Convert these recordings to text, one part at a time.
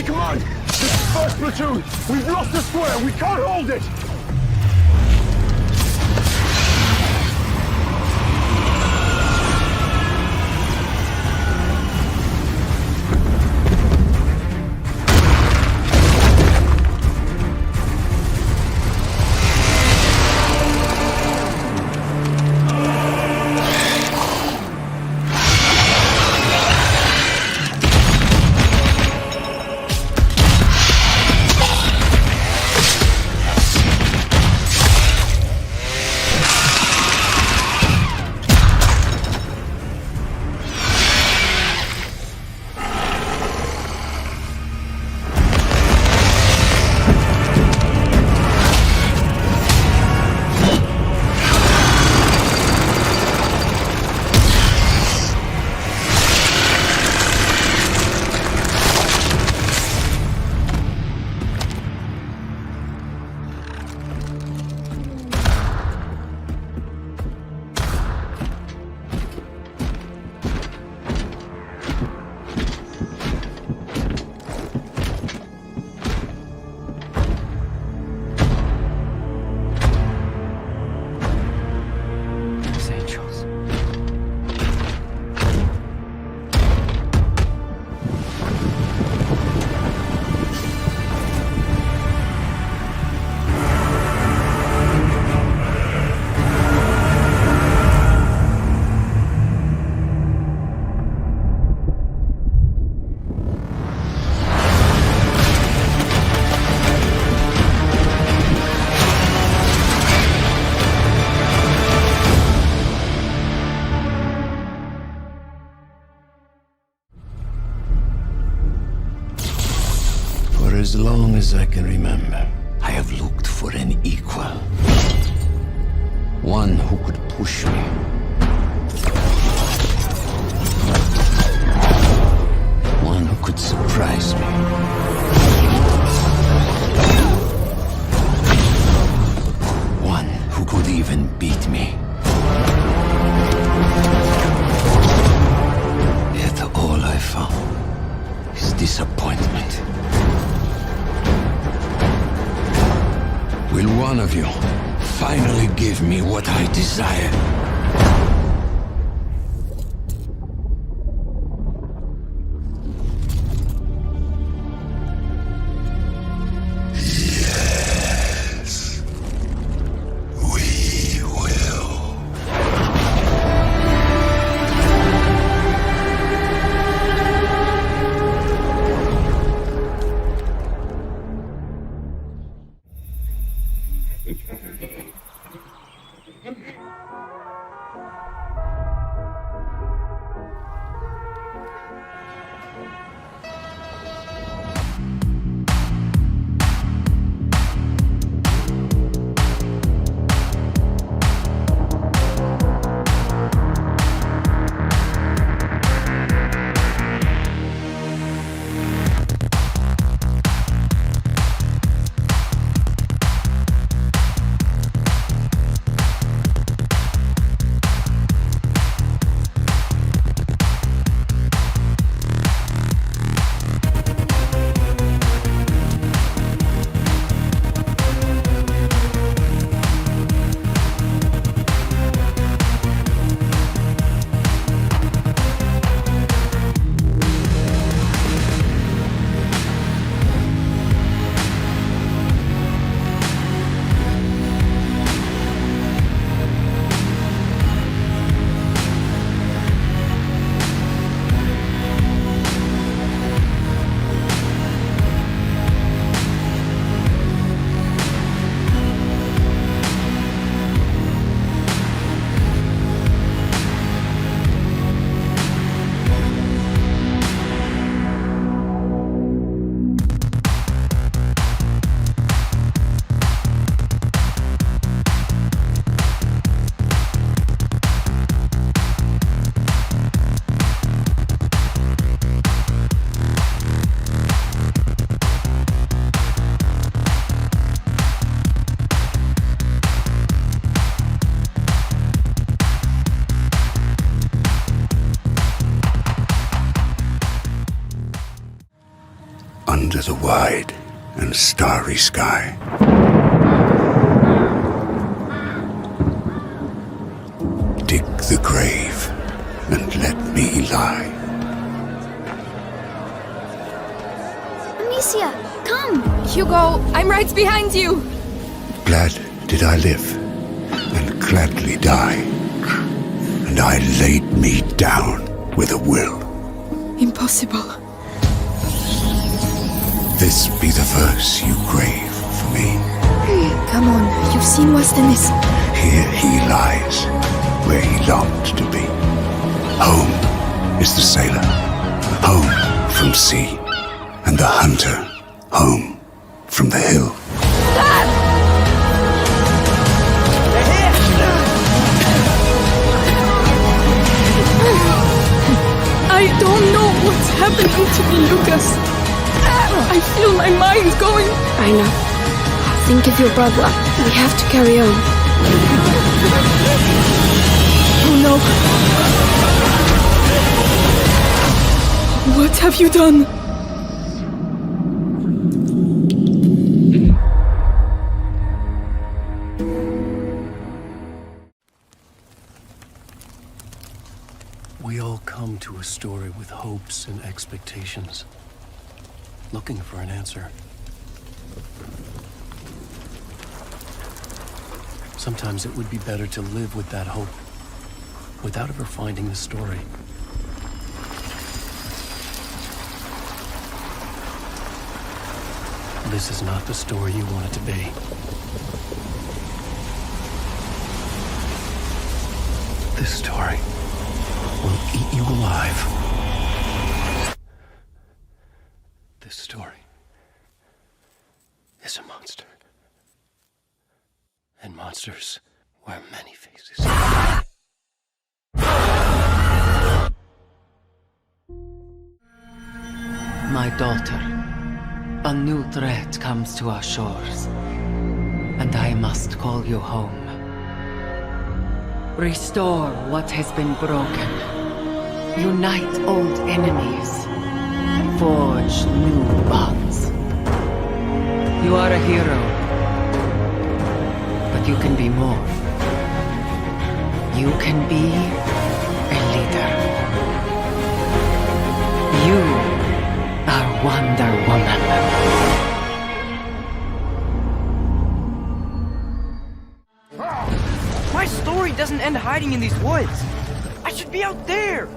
command! This is first platoon! We've lost the square! We can't hold it! As long as I can remember, I have looked for an equal. One who could push me. One who could surprise me. One who could even beat me. Yet all I found is disappointment. Will one of you finally give me what I desire? Yes. We will. under the wide and starry sky. Dig the grave and let me lie. Amicia, come! Hugo, I'm right behind you! Glad did I live, and gladly die. And I laid me down with a will. Impossible. This be the verse you grave for me. Come on, you've seen worse than this. Here he lies, where he longed to be. Home is the sailor, home from sea, and the hunter, home from the hill. I don't know what's happening to me, Lucas. I feel my mind going. I know. Think of your brother. We have to carry on. Oh no. What have you done? We all come to a story with hopes and expectations, looking for an answer. Sometimes it would be better to live with that hope, without ever finding the story. This is not the story you want it to be. This story will eat you alive. This story is a monster. And monsters wear many faces. My daughter, a new threat comes to our shores, and I must call you home. Restore what has been broken. Unite old enemies. Forge new bonds. You are a hero, but you can be more. You can be a leader. You are Wonder Woman. My story doesn't end hiding in these woods. I should be out there,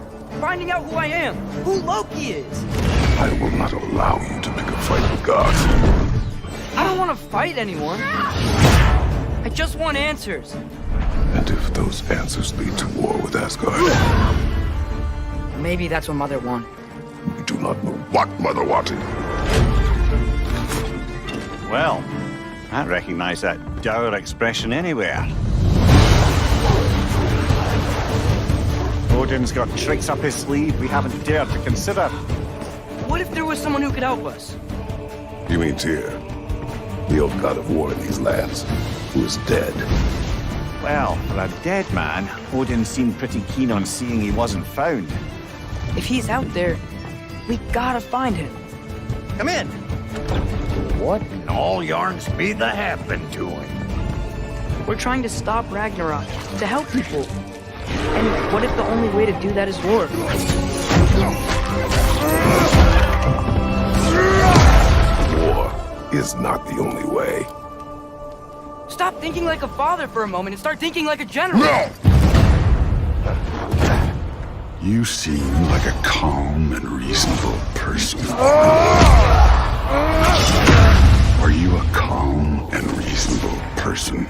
finding out who I am, who Loki is. I will not allow you to pick a fight with gods. I don't want to fight anyone. I just want answers. And if those answers lead to war with Asgard, Maybe that's what Mother wanted. we do not know what Mother wanted. Well, I recognize that dour expression anywhere. Odin's got tricks up his sleeve we haven't dared to consider. What if there was someone who could help us? You mean Tyr, the old god of war in these lands, who is dead. Well, for a dead man, Odin seemed pretty keen on seeing he wasn't found. If he's out there, we gotta find him. Come in. What in all yarns be the happened to him? We're trying to stop Ragnarok, to help people. And what if the only way to do that is war? War is not the only way. Stop thinking like a father for a moment and start thinking like a general. You seem like a calm and reasonable person. Are you a calm and reasonable person?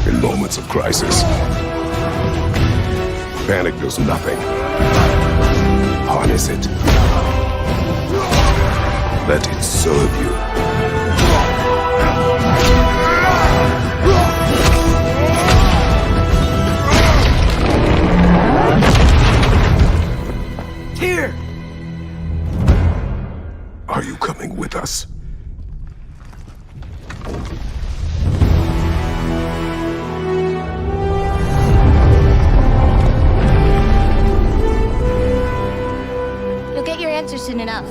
In moments of crisis, panic does nothing. Harness it. Let it serve you. Here! Are you coming with us? answers soon enough.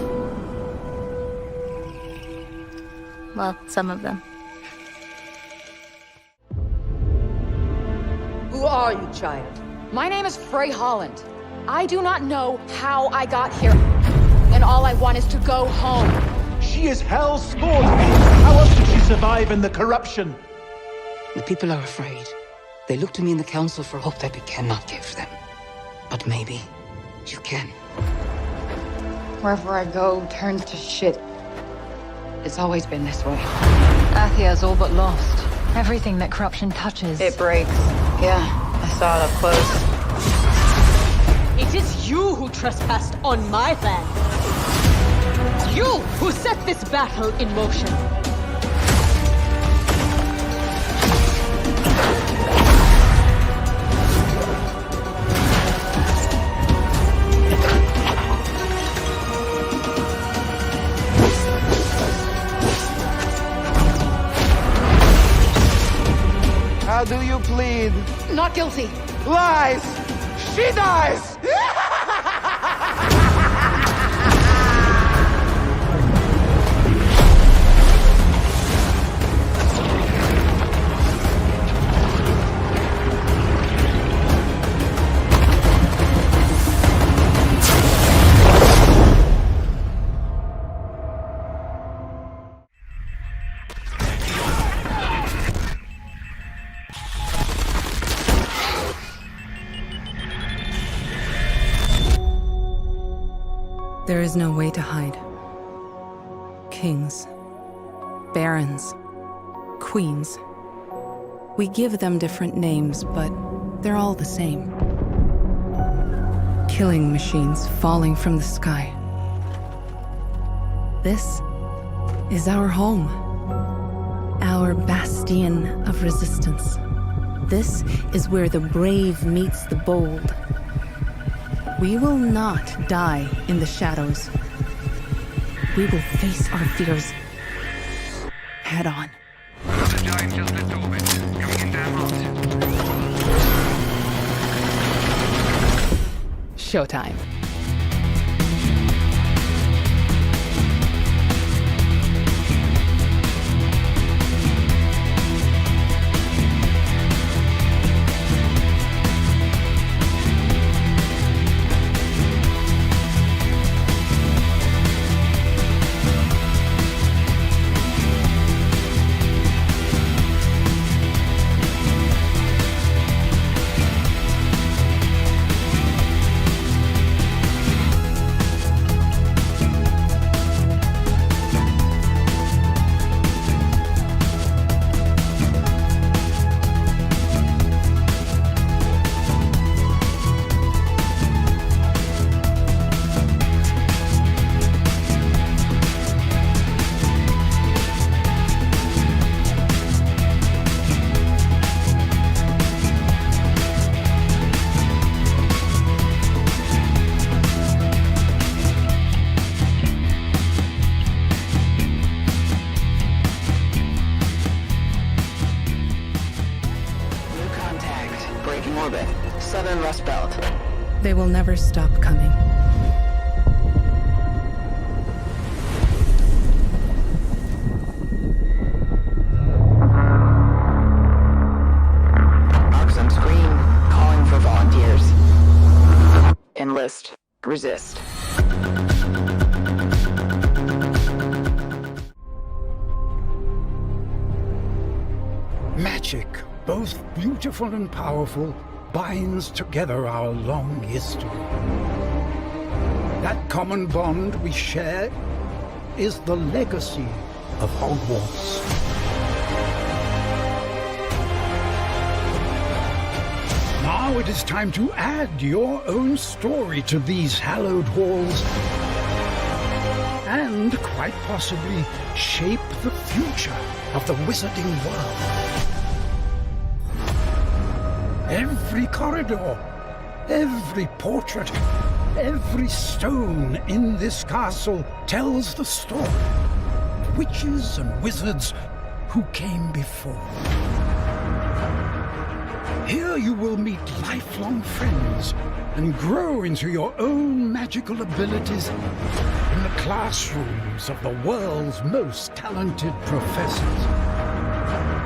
Well, some of them. Who are you, child? My name is Frey Holland. I do not know how I got here. And all I want is to go home. She is hell's spawn. How else did she survive in the corruption? The people are afraid. They look to me in the council for hope that we cannot give them. But maybe you can. Wherever I go turns to shit. It's always been this way. Athia's all but lost. Everything that corruption touches. It breaks. Yeah, I saw it up close. It is you who trespassed on my land. You who set this battle in motion. How do you plead? Not guilty. Lies! She dies! There is no way to hide. Kings, barons, queens. We give them different names, but they're all the same. Killing machines falling from the sky. This is our home. Our bastion of resistance. This is where the brave meets the bold. We will not die in the shadows. We will face our fears head on. The giant just left orbit. Coming in damn hot. Showtime. Southern Rust Belt. They will never stop coming. Marks on screen, calling for volunteers. Enlist. Resist. Magic, both beautiful and powerful, binds together our long history. That common bond we share is the legacy of Hogwarts. Now it is time to add your own story to these hallowed halls and, quite possibly, shape the future of the wizarding world. Every corridor, every portrait, every stone in this castle tells the story of witches and wizards who came before. Here you will meet lifelong friends and grow into your own magical abilities in the classrooms of the world's most talented professors.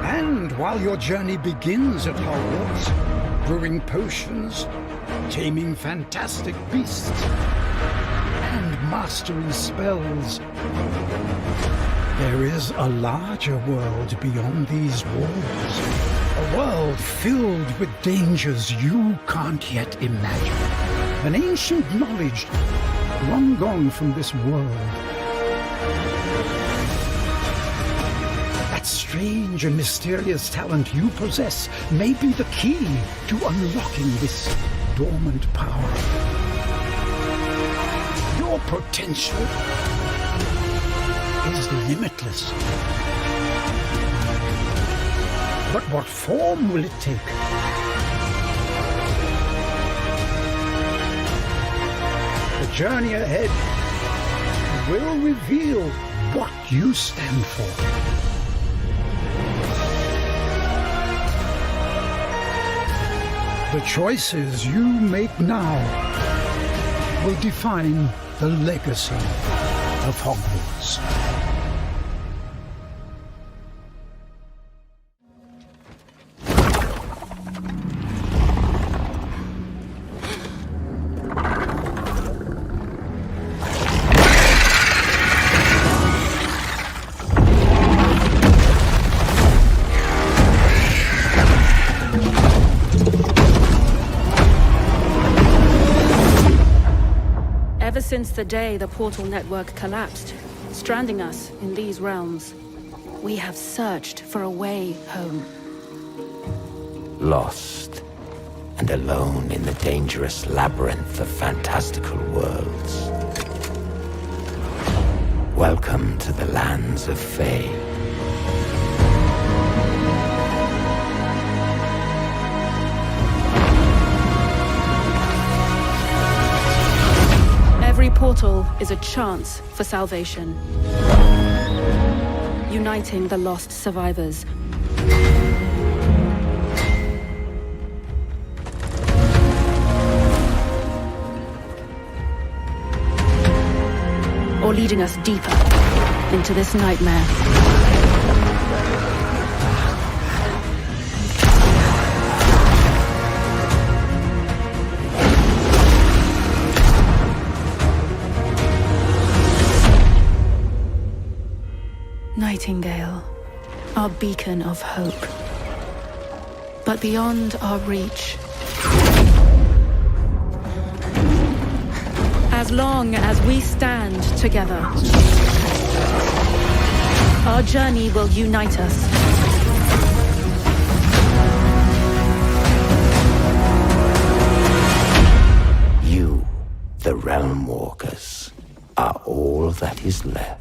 And while your journey begins at Hogwarts, brewing potions, taming fantastic beasts, and mastering spells, there is a larger world beyond these walls. A world filled with dangers you can't yet imagine. An ancient knowledge long gone from this world. That strange and mysterious talent you possess may be the key to unlocking this dormant power. Your potential is limitless. But what form will it take? The journey ahead will reveal what you stand for. The choices you make now will define the legacy of Hogwarts. Ever since the day the portal network collapsed, stranding us in these realms, we have searched for a way home. Lost and alone in the dangerous labyrinth of fantastical worlds. Welcome to the lands of Fae. Every portal is a chance for salvation. Uniting the lost survivors. Or leading us deeper into this nightmare. Nightingale, our beacon of hope. But beyond our reach. As long as we stand together, our journey will unite us. You, the Realm Walkers, are all that is left.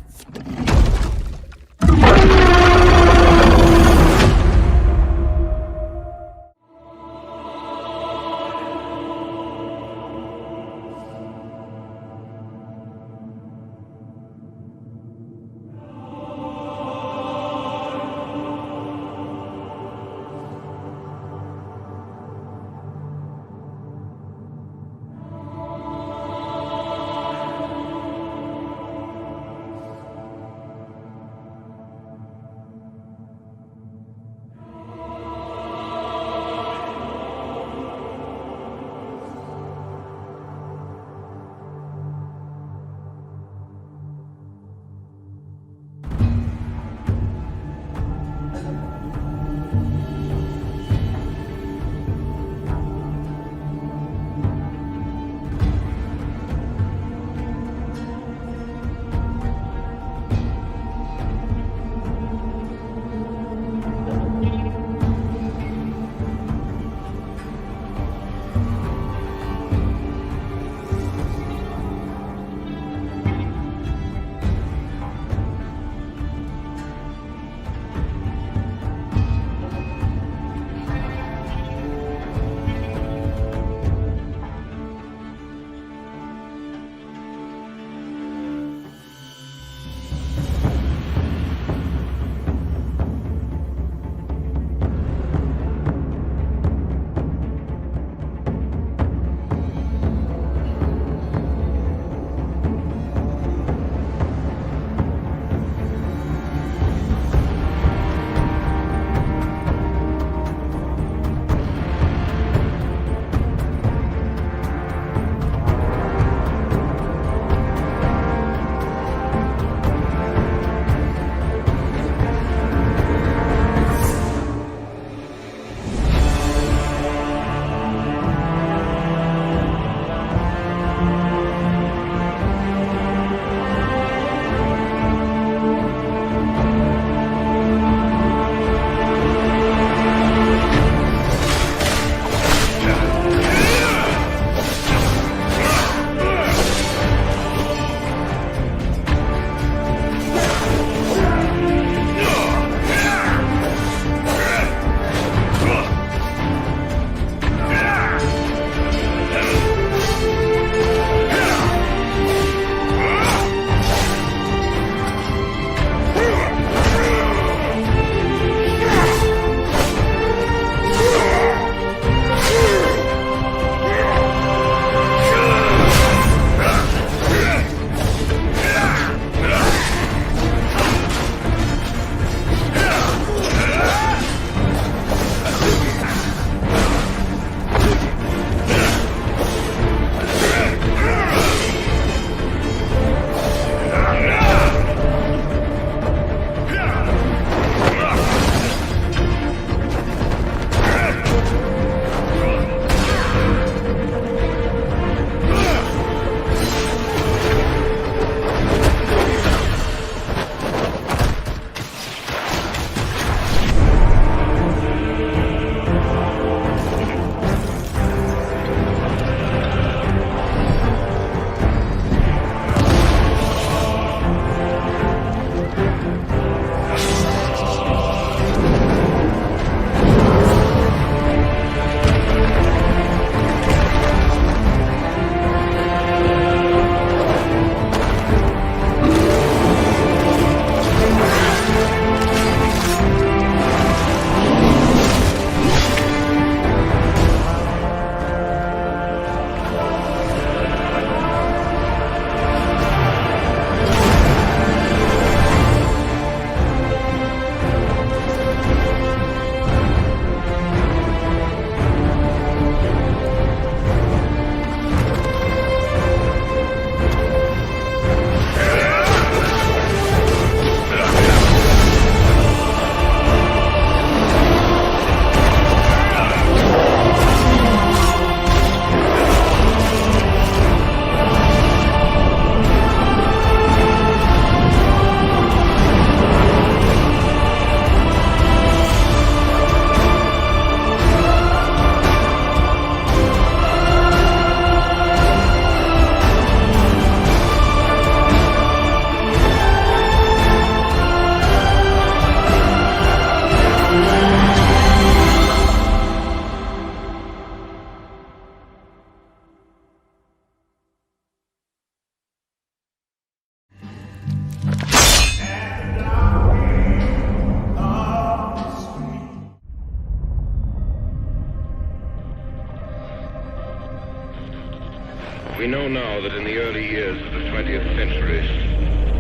We know now that in the early years of the 20th century,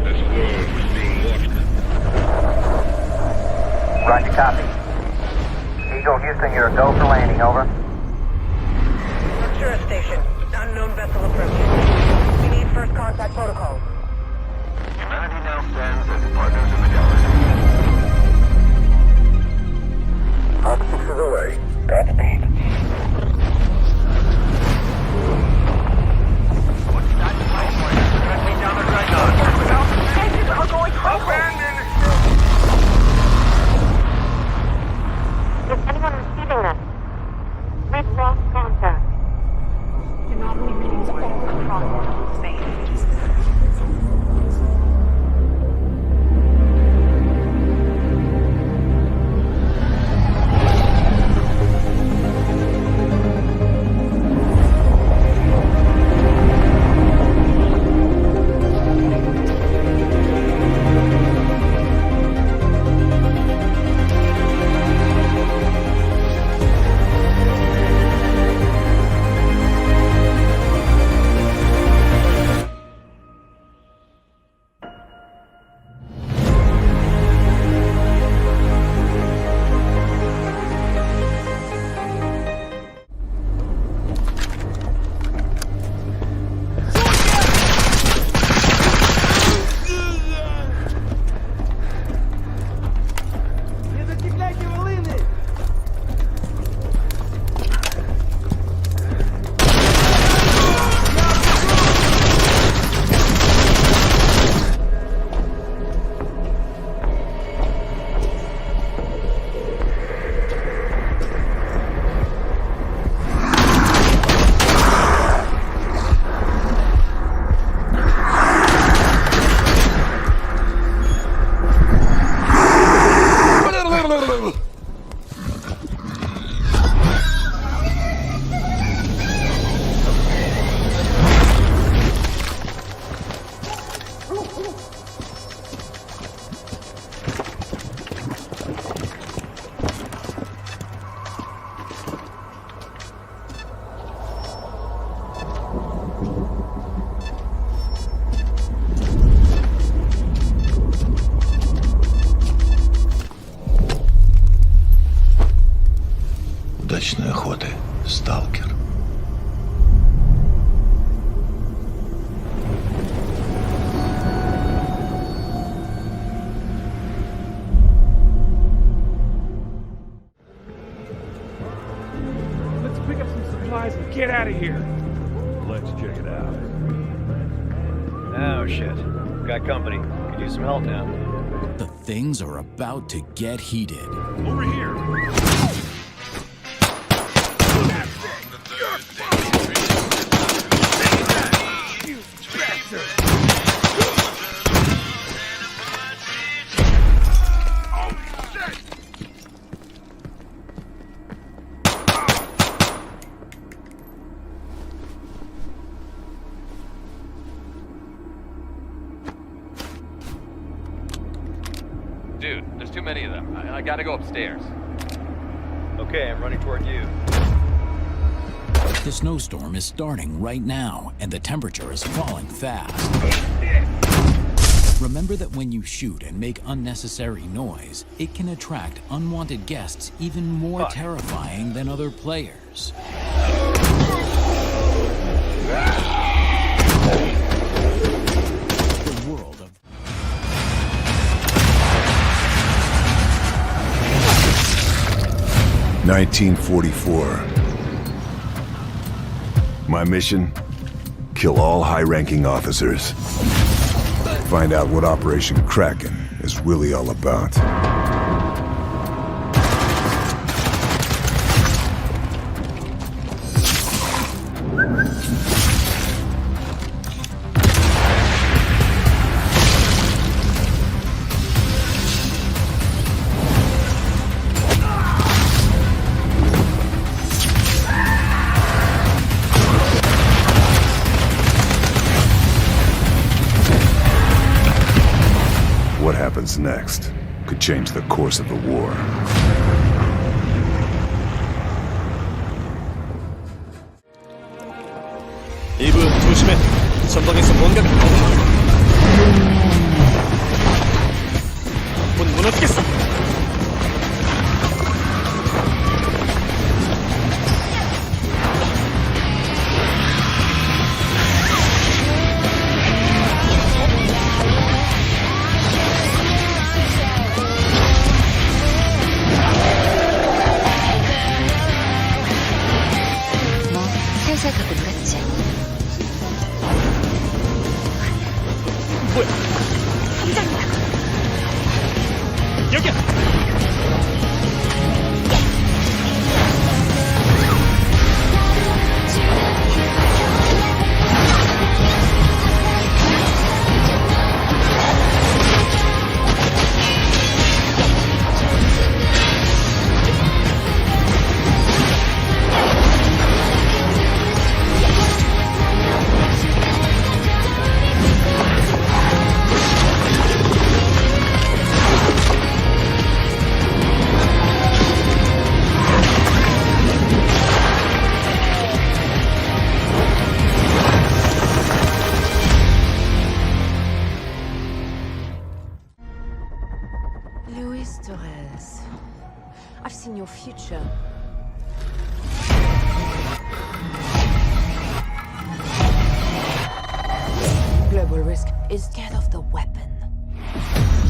this world was being watched. Roger, copy. Eagle Houston, you're a go for landing, over. Arcturus Station. Unknown vessel approaching. We need first contact protocol. Humanity now stands as partners in the galaxy. Hawk 6 is away. Godspeed. What's that place for you? Let me down the Dreadnought. Engines are going abandon! Is anyone receiving this? We've lost contact. Do not refuse all control in space. Удачной охоты, сталкер. Let's pick up some supplies and get out of here. Let's check it out. Oh shit. Got company. Could use some help now. The things are about to get heated. Over here. Dude, there's too many of them. I gotta go upstairs. Okay, I'm running toward you. The snowstorm is starting right now, and the temperature is falling fast. Remember that when you shoot and make unnecessary noise, it can attract unwanted guests even more terrifying than other players. The world of 1944. My mission? Kill all high-ranking officers. Find out what Operation Kraken is really all about. What happens next could change the course of the war. 이브 90 전방에서 뭔가가 못 무너지겠어. 뭐 살살 가고 놀았지. 뭐야? 여기야. Luis Torres, I've seen your future. Global risk is scared of the weapon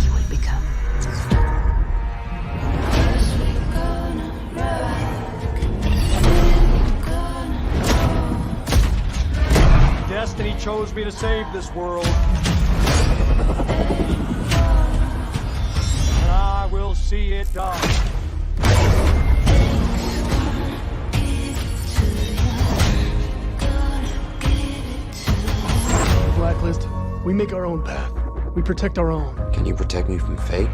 you will become. Destiny chose me to save this world. And I will see it done. Blacklist, we make our own path. We protect our own. Can you protect me from fate?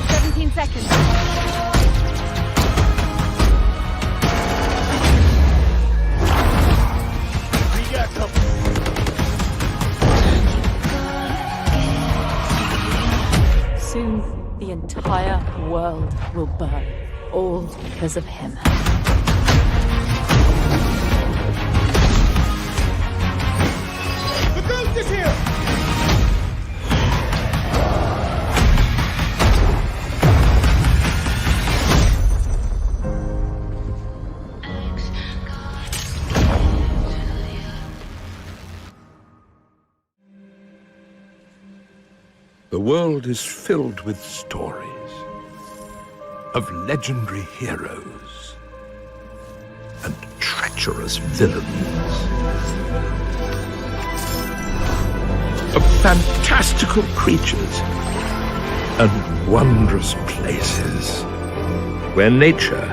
17 seconds. We got company. Soon, the entire world will burn, all because of him. The ghost is here! The world is filled with stories of legendary heroes and treacherous villains, of fantastical creatures and wondrous places where nature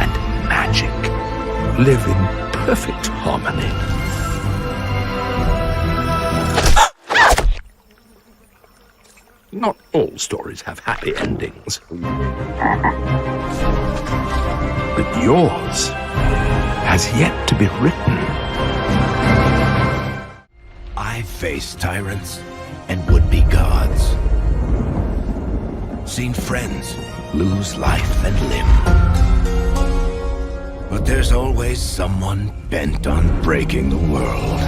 and magic live in perfect harmony. Not all stories have happy endings. But yours has yet to be written. I've faced tyrants and would-be gods. Seen friends lose life and limb. But there's always someone bent on breaking the world.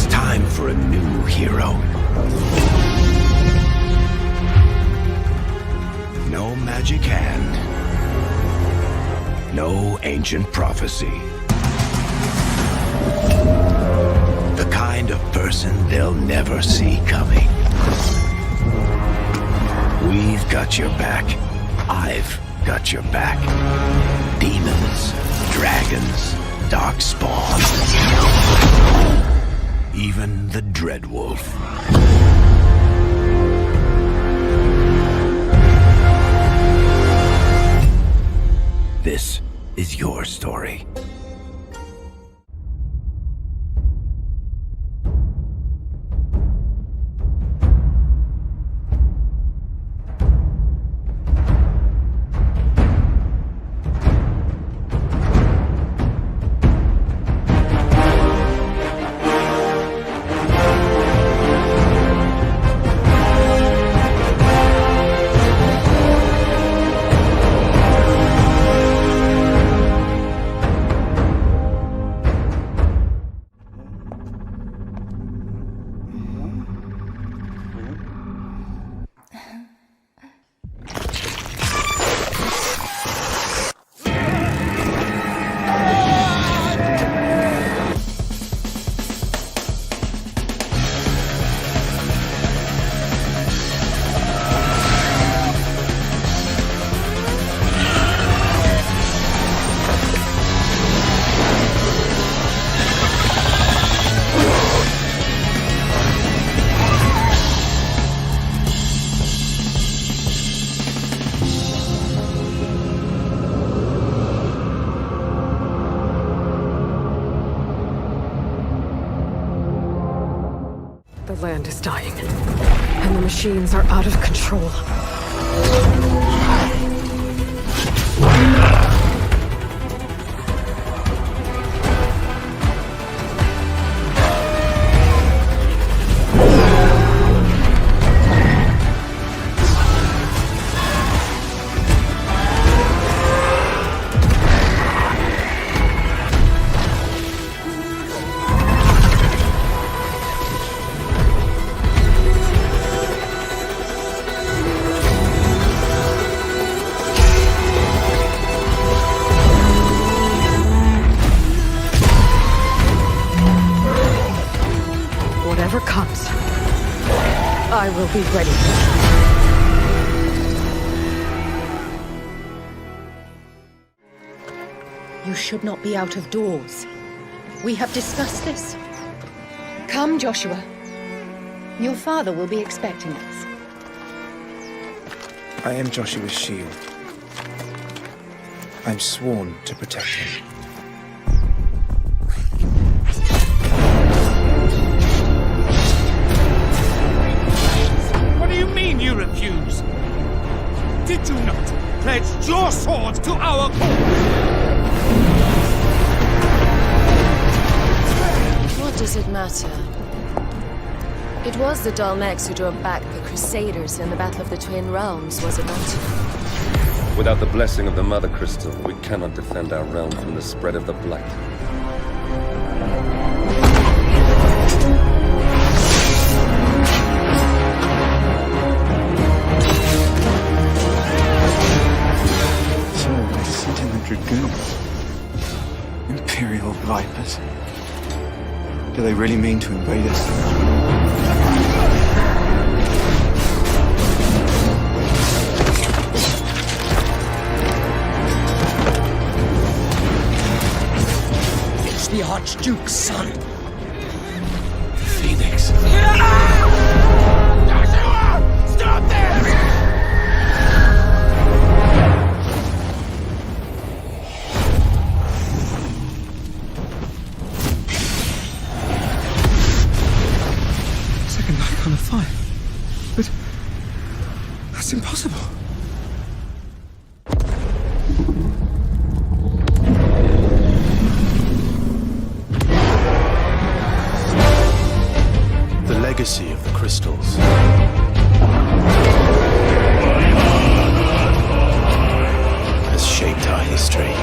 Time for a new hero. No magic hand. No ancient prophecy. The kind of person they'll never see coming. We've got your back. I've got your back. Demons, dragons, darkspawn. Even the Dreadwolf. This is your story. dying. And the machines are out of control. Whatever comes, I will be ready. You should not be out of doors. We have discussed this. Come, Joshua. Your father will be expecting us. I am Joshua's shield. I'm sworn to protect him. What do you mean you refuse? Did you not pledge your sword to our cause? What does it matter? It was the Dalmex who drove back the Crusaders in the Battle of the Twin Realms, was it not? Without the blessing of the Mother Crystal, we cannot defend our realm from the spread of the Blight. So I sent in the Dragoons. Imperial Vipers. Do they really mean to invade us? It's the Archduke's son. The Phoenix. Joshua! Stop this! Second icon of fire. But that's impossible. The legacy of the crystals. Has shaped our history.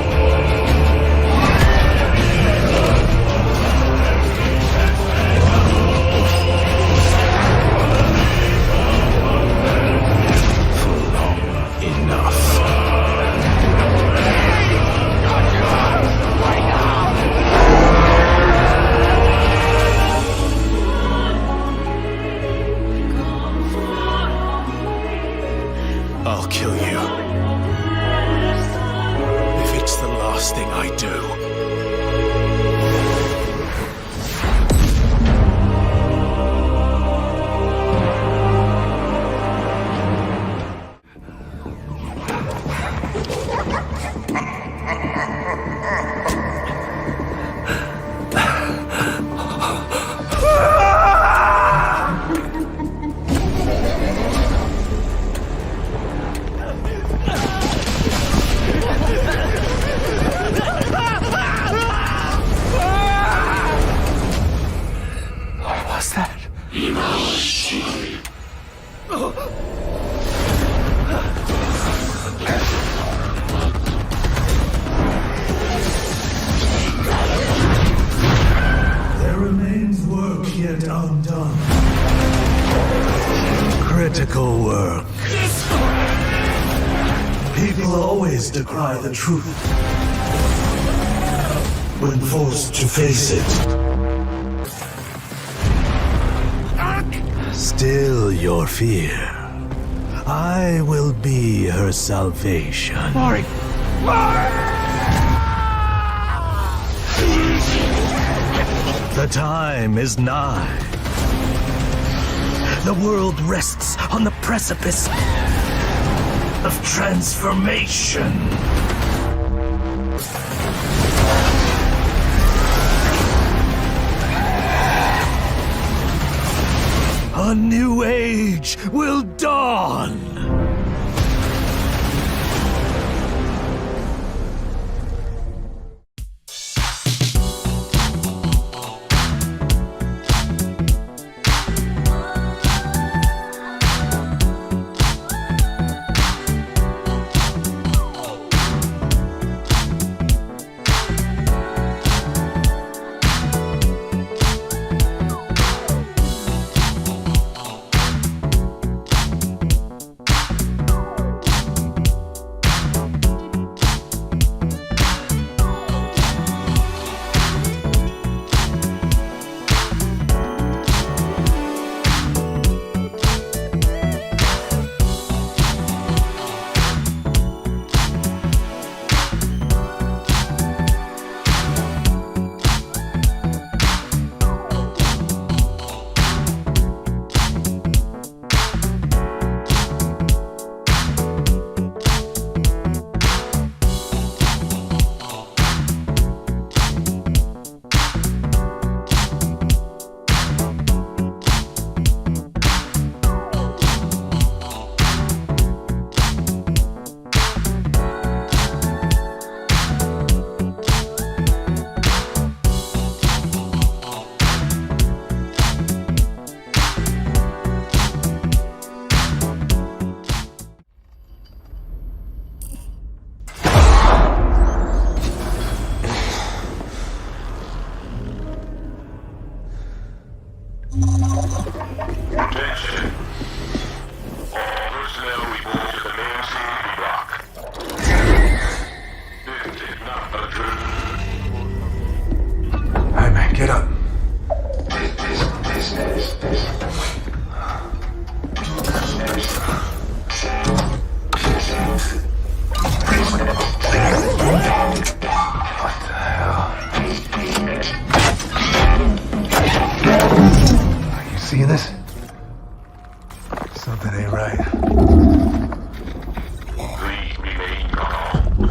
I'll kill you. If it's the last thing I do. There remains work yet undone. Critical work. People always decry the truth when forced to face it. Still your fear. I will be her salvation. Mari! The time is nigh. The world rests on the precipice of transformation. A new age will dawn! See this? Something ain't right. We remain calm.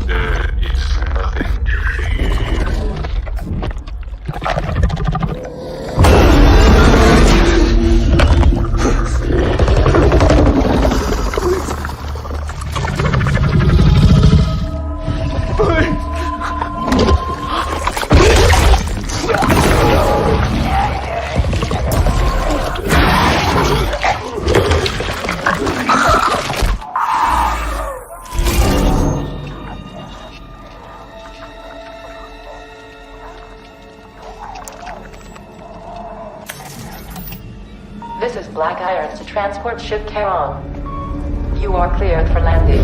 There is nothing to fear. This is Black Irons to transport ship Charon. You are cleared for landing.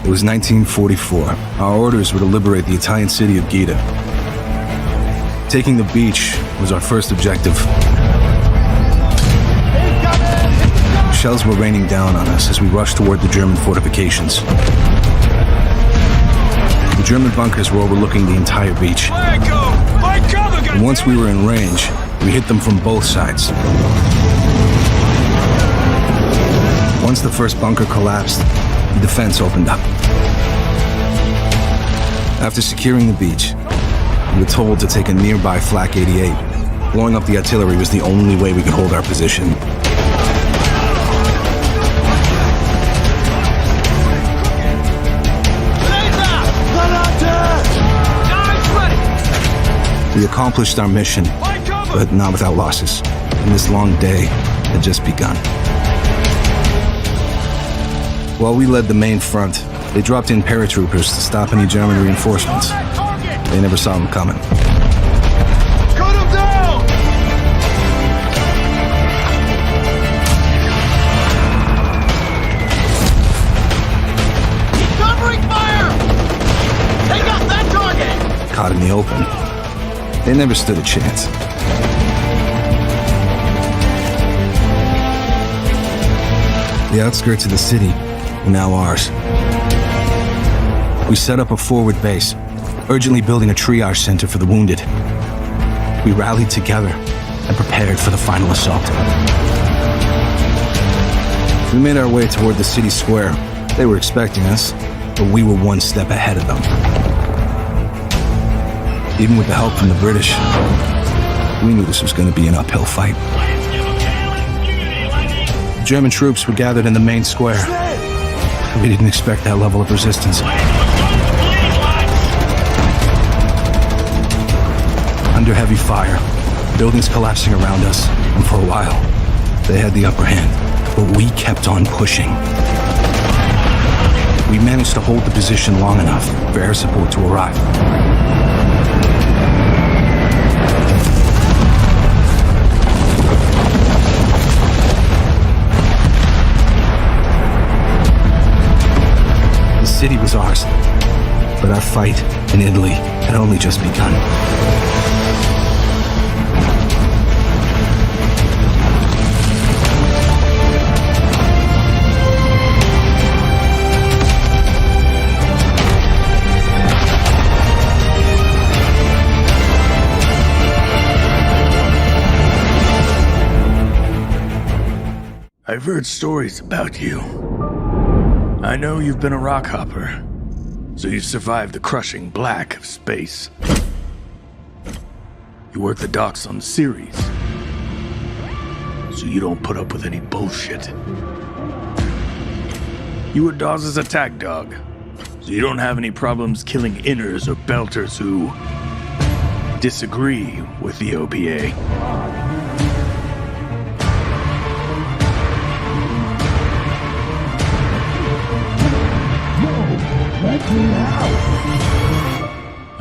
It was 1944. Our orders were to liberate the Italian city of Gaeta. Taking the beach was our first objective. Shells were raining down on us as we rushed toward the German fortifications. The German bunkers were overlooking the entire beach. And once we were in range, we hit them from both sides. Once the first bunker collapsed, the defense opened up. After securing the beach, we were told to take a nearby Flak 88. Blowing up the artillery was the only way we could hold our position. We accomplished our mission, but not without losses. And this long day had just begun. While we led the main front, they dropped in paratroopers to stop any German reinforcements. They never saw them coming. Cut him down! the open, they never stood a chance. The outskirts of the city were now ours. We set up a forward base, urgently building a triage center for the wounded. We rallied together and prepared for the final assault. We made our way toward the city square. They were expecting us, but we were one step ahead of them. Even with the help from the British, we knew this was going to be an uphill fight. German troops were gathered in the main square. We didn't expect that level of resistance. Under heavy fire, buildings collapsing around us, and for a while, they had the upper hand. But we kept on pushing. We managed to hold the position long enough for air support to arrive. The city was ours, but our fight in Italy had only just begun. I've heard stories about you. I know you've been a rock hopper, so you've survived the crushing black of space. You work the docks on Ceres, so you don't put up with any bullshit. You were Dawes' attack dog, so you don't have any problems killing inners or belters who disagree with the OPA.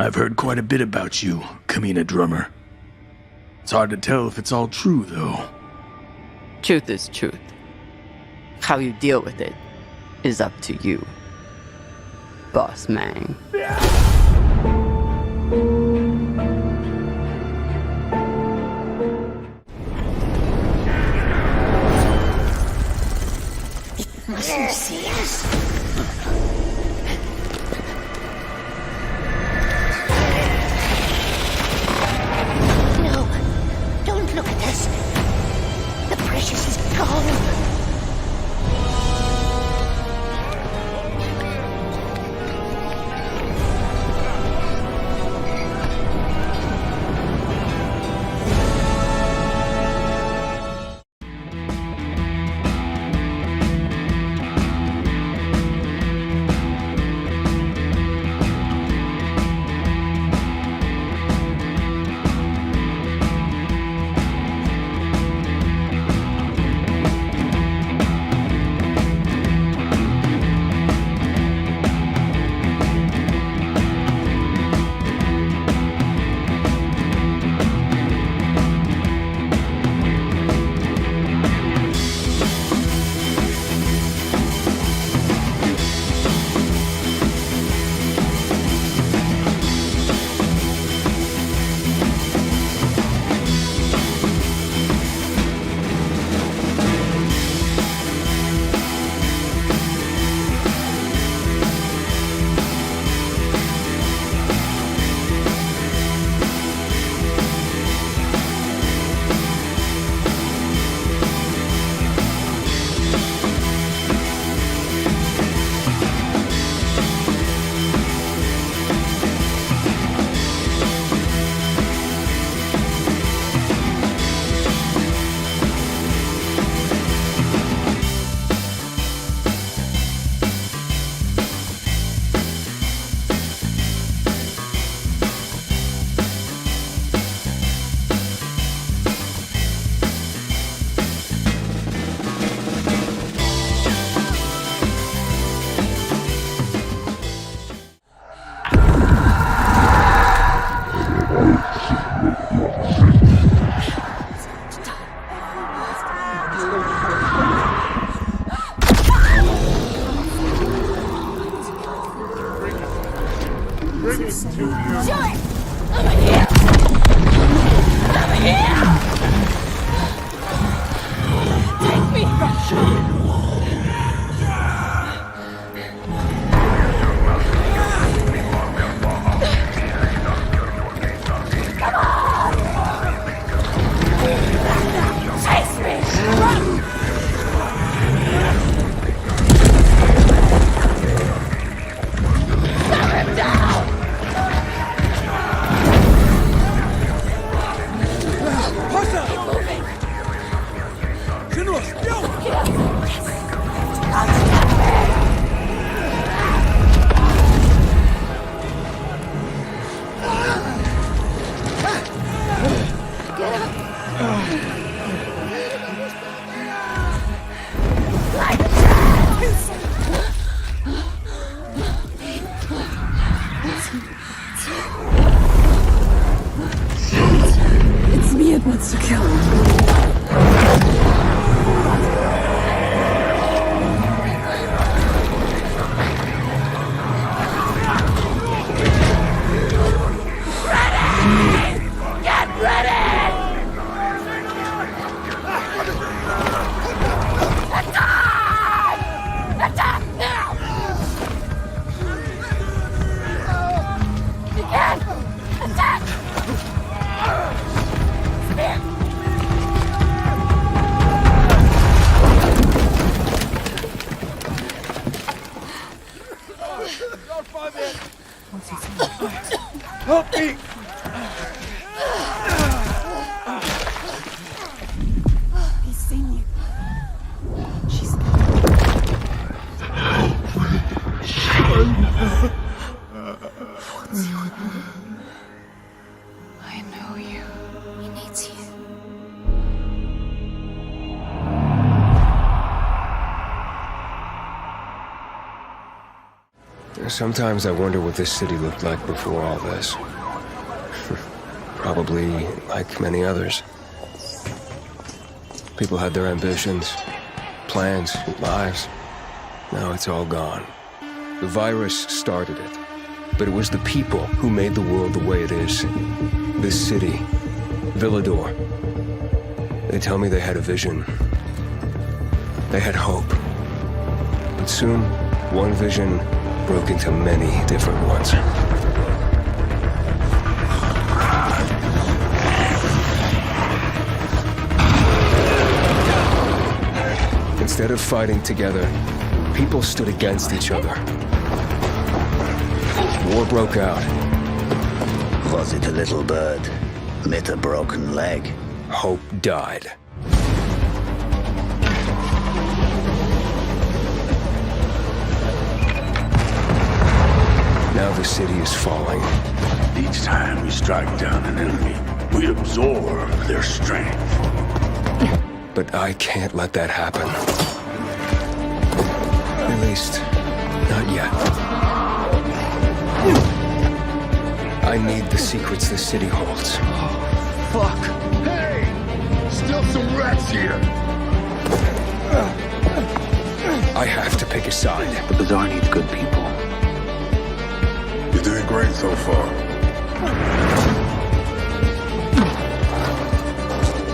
I've heard quite a bit about you, Kamina Drummer. It's hard to tell if it's all true, though. Truth is truth. How you deal with it is up to you, Boss Man. Must you see us? The precious is gone. It's me it wants to kill. Get ready! Attack! Attack now! Again! Attack! Spear! Help me! He's seen you. She's What's your name? I know you. He needs you. Sometimes I wonder what this city looked like before all this. Probably like many others. People had their ambitions, plans, lives. Now it's all gone. The virus started it, but it was the people who made the world the way it is. This city, Villedor. They tell me they had a vision. They had hope. But soon, one vision broke into many different ones. Instead of fighting together, people stood against each other. War broke out. Was it a little bird with a broken leg? Hope died. Now the city is falling. Each time we strike down an enemy, we absorb their strength. But I can't let that happen. At least, not yet. I need the secrets the city holds. Fuck! Hey! Still some rats here! I have to pick a side. The Bazaar needs good people. You're doing great so far.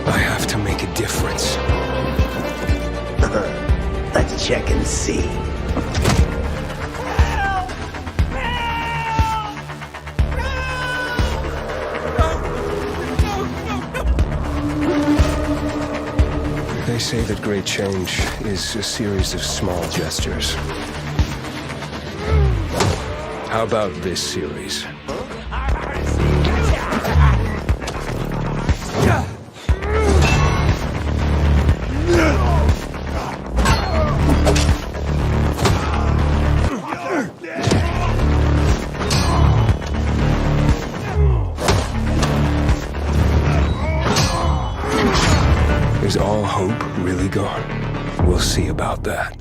I have to make a difference. Let's check and see. They say that great change is a series of small gestures. How about this series? Is all hope really gone? We'll see about that.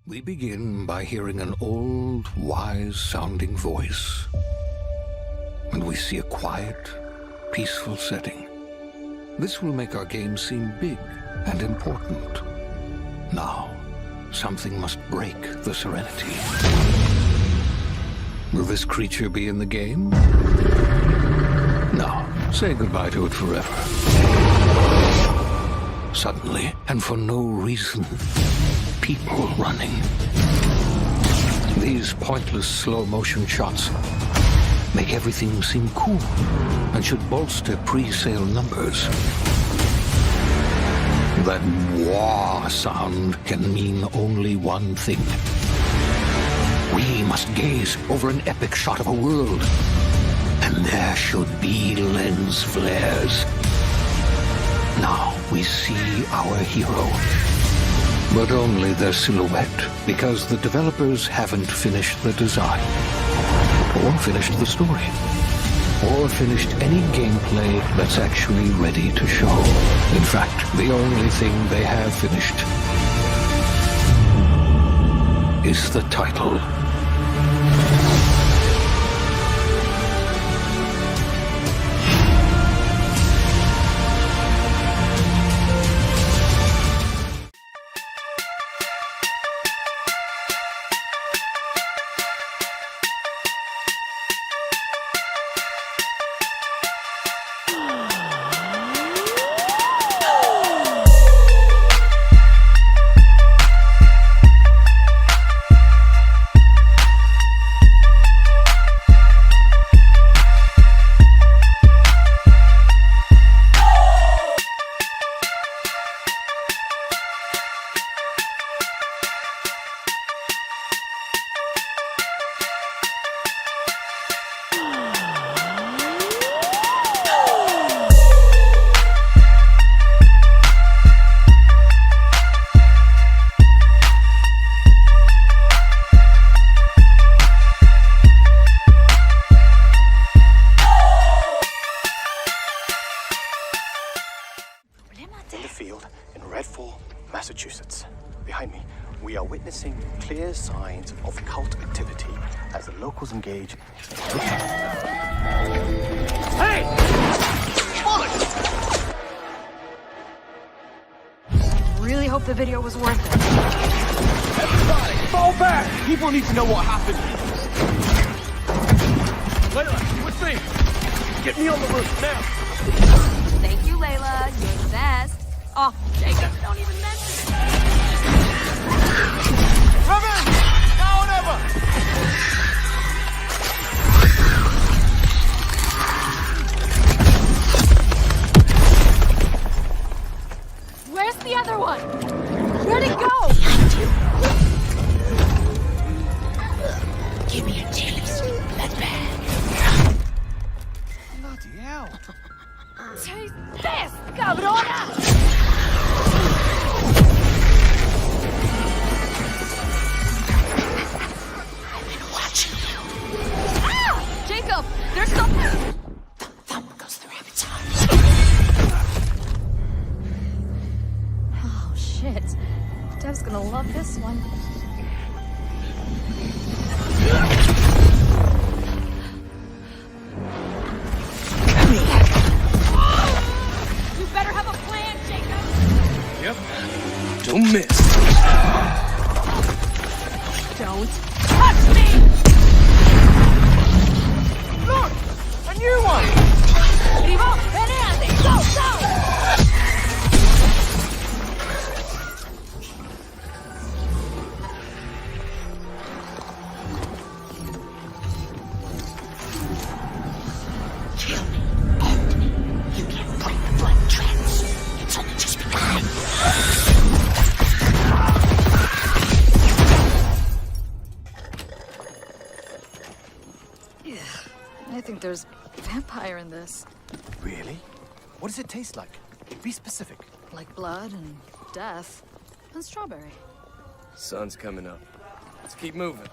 We begin by hearing an old, wise-sounding voice. And we see a quiet, peaceful setting. This will make our game seem big and important. Now, something must break the serenity. Will this creature be in the game? No. Say goodbye to it forever. suddenly, and for no reason. People running. These pointless slow-motion shots make everything seem cool and should bolster pre-sale numbers. That wah sound can mean only one thing. We must gaze over an epic shot of a world, and there should be lens flares. Now we see our hero, but only their silhouette, because the developers haven't finished the design, or finished the story, or finished any gameplay that's actually ready to show. In fact, the only thing they have finished is the title. In the field in Redfall, Massachusetts. Behind me, we are witnessing clear signs of cult activity as the locals engage. Hey! Really hope the video was worth it. Everybody, fall back! People need to know what happened. Layla, with me! Get me on the roof now! Thank you, Layla. You're the best. Oh, Jacob, don't even mention it. Come in! Now or never! Where's the other one? Where'd it go? Give me a taste, bloodbag. Bloody hell. Taste this, cabrona! I've been watching you. Ah! Jacob, there's something! The thumb goes through rabbit's eyes. Oh, shit. Dev's gonna love this one. You better have a plan, Jacob! Yep. Don't miss. Don't touch me! Look! A new one! Vivo, venate! Go, go! Kill me. End me. You can't break the blood trance. It's only just begun. I think there's vampire in this. Really? What does it taste like? Be specific. Like blood and death. And strawberry. Sun's coming up. Let's keep moving.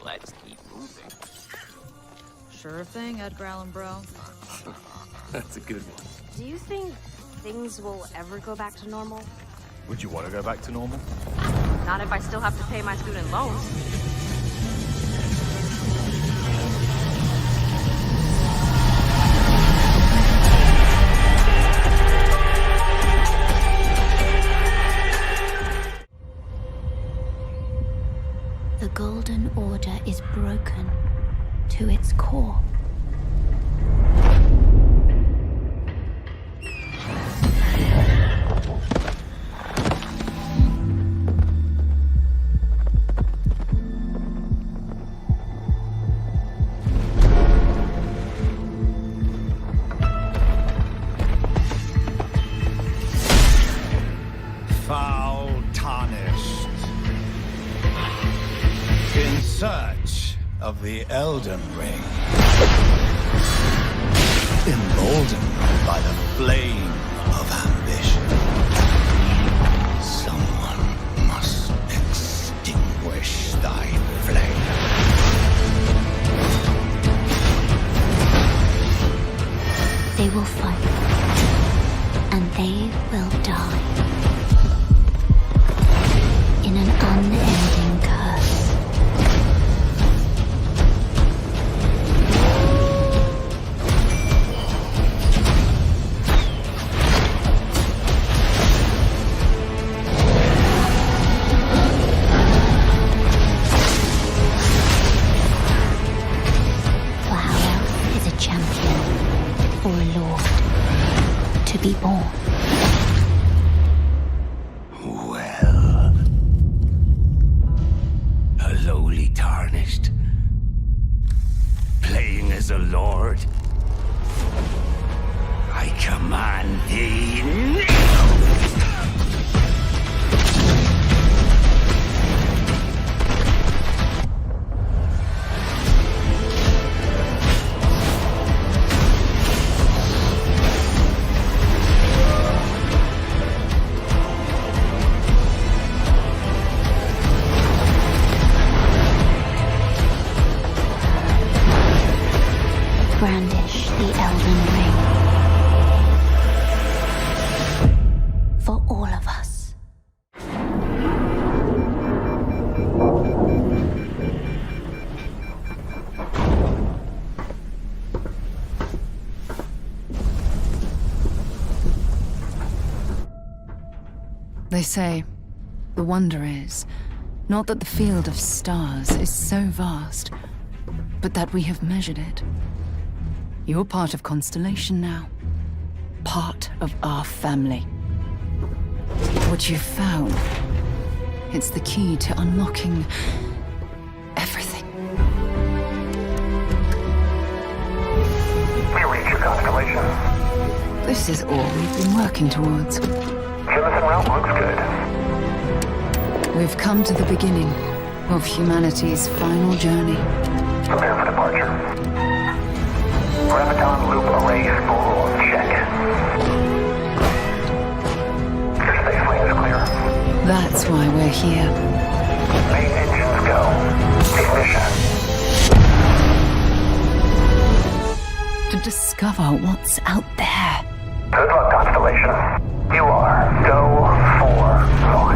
Let's keep moving. Sure thing, Edgar Allan Bro. That's a good one. Do you think things will ever go back to normal? Would you want to go back to normal? Not if I still have to pay my student loans. The Golden Order is broken to its core. search of the Elden Ring. Emboldened by the flame of ambition. Someone must extinguish thy flame. They will fight, and they will die. In an unending curse. For how else is a champion or a lord to be born? Well, a lowly tarnished, playing as a lord. I command thee now! Brandish the Elden Ring. For all of us. They say, the wonder is, not that the field of stars is so vast, but that we have measured it. You're part of Constellation now. Part of our family. What you've found, it's the key to unlocking everything. We reach your constellation. This is all we've been working towards. Jemison route looks good. We've come to the beginning of humanity's final journey. Prepare for departure. Graviton loop array full check. Your space lane is clear. That's why we're here. Main engines go. Ignition. To discover what's out there. Good luck, Constellation. You are go for launch.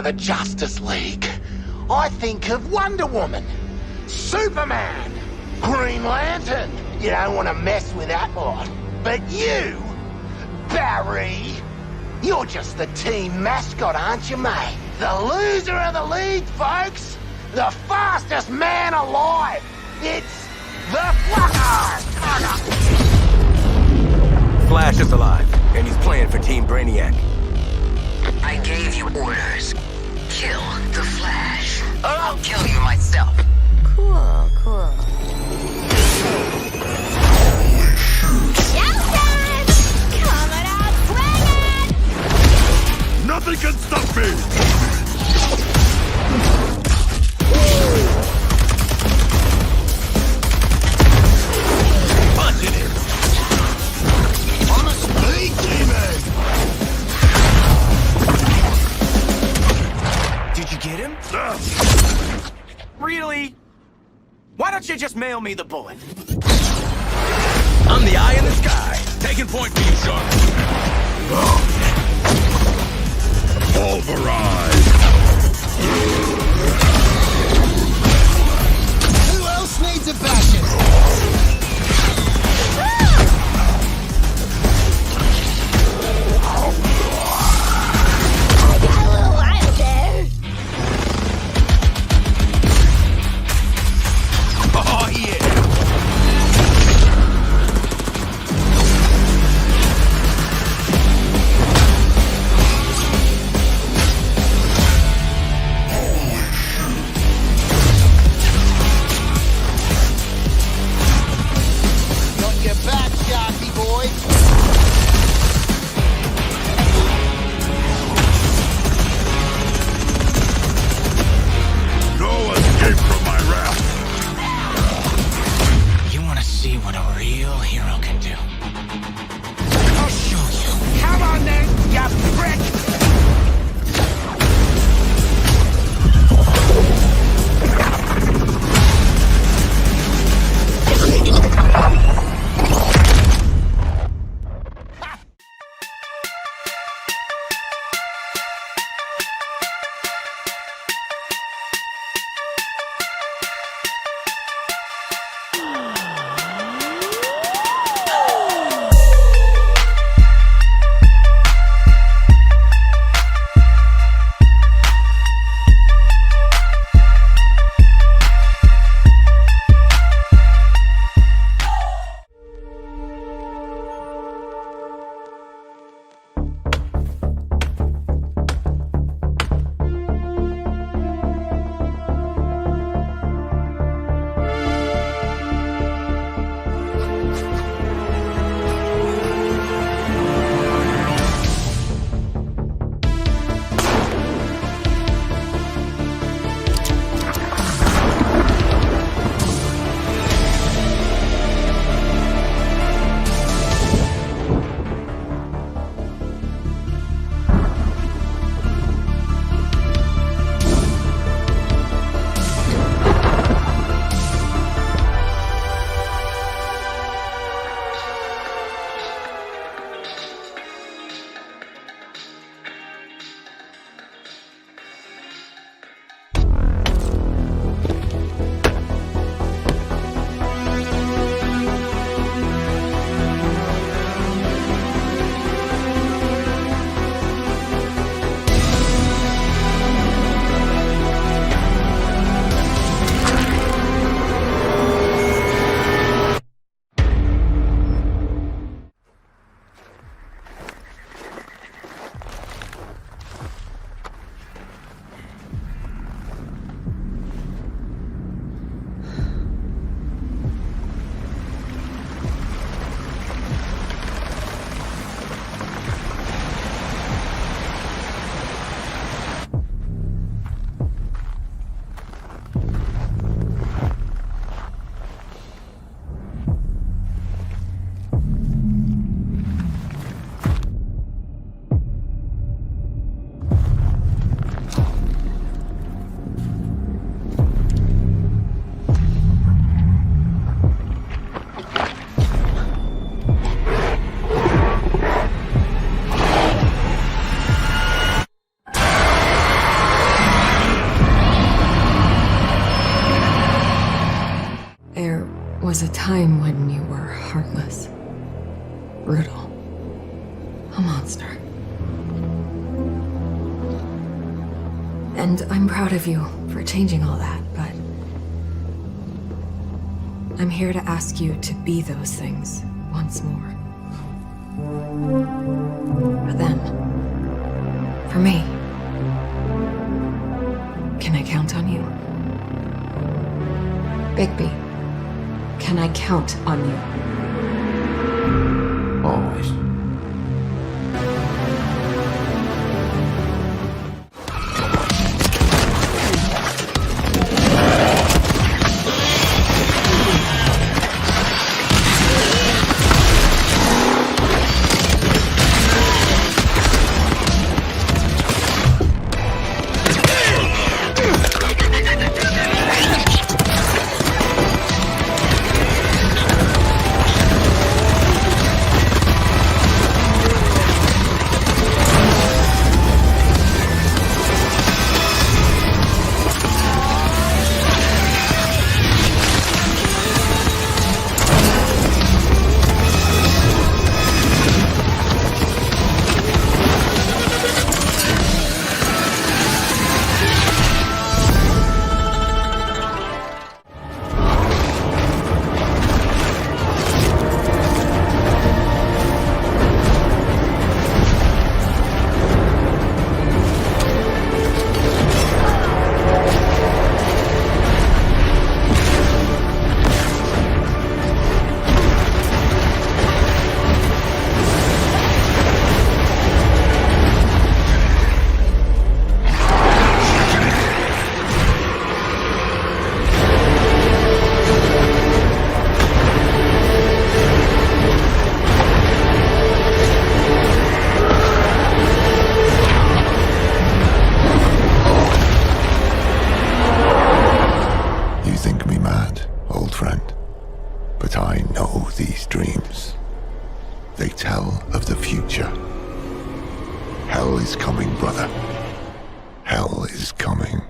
the Justice League, I think of Wonder Woman, Superman, Green Lantern. You don't want to mess with that lot. But you, Barry, you're just the team mascot, aren't you, mate? The loser of the league, folks. The fastest man alive. It's the Flash. Flash is alive, and he's playing for Team Brainiac. I gave you orders. Kill the Flash, or I'll kill you myself. Cool, cool. Showtime! Coming out swinging! Nothing can stop me! Punching it! I'm a speed demon! Did you get him? Really? Why don't you just mail me the bullet? I'm the eye in the sky. Taking point for you, Shark. Pulverize! Who else needs a bashing? Oh, yeah! was a time when you were heartless, brutal, a monster. And I'm proud of you for changing all that, but I'm here to ask you to be those things once more. For them. For me. Can I count on you? Bigby, can I count on you? Always. Hell is coming, brother. Hell is coming.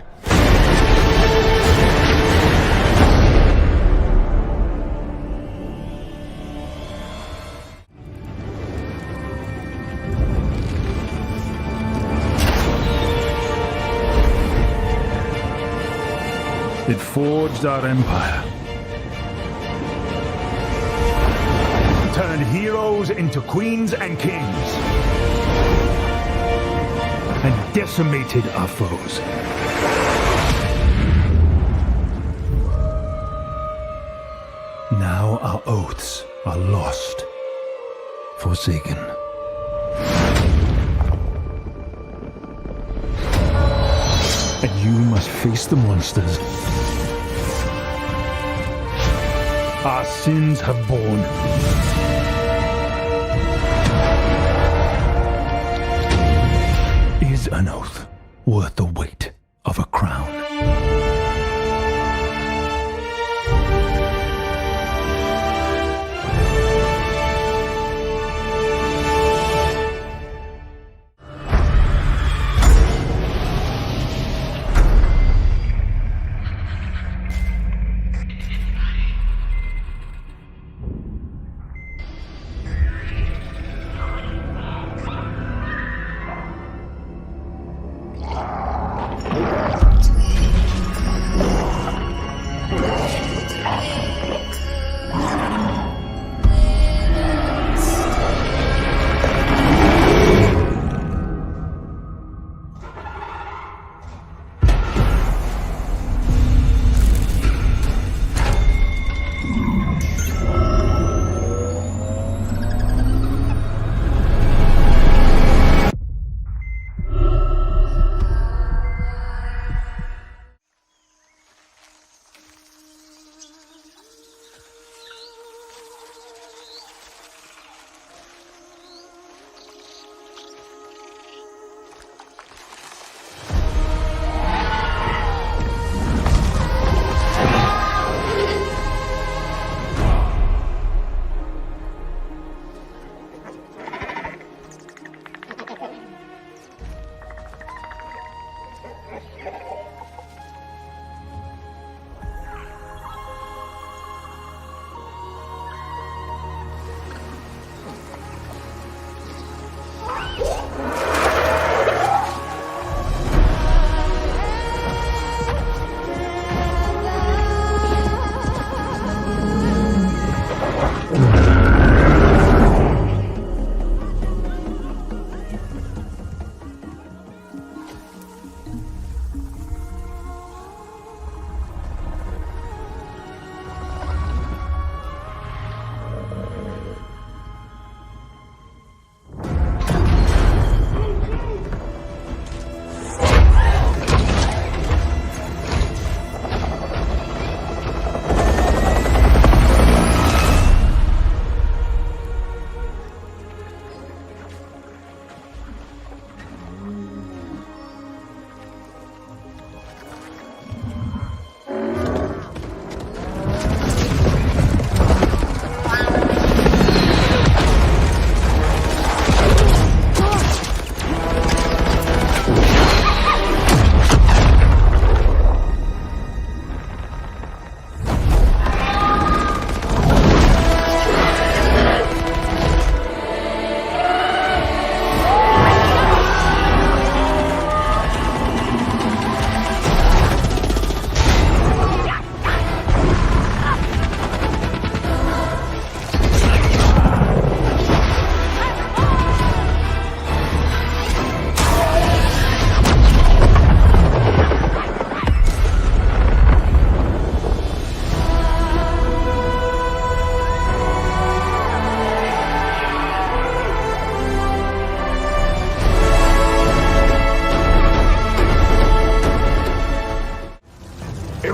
It forged our empire. Turned heroes into queens and kings. And decimated our foes. Now our oaths are lost. Forsaken. And you must face the monsters our sins have borne. Is an oath worth the weight of a crown?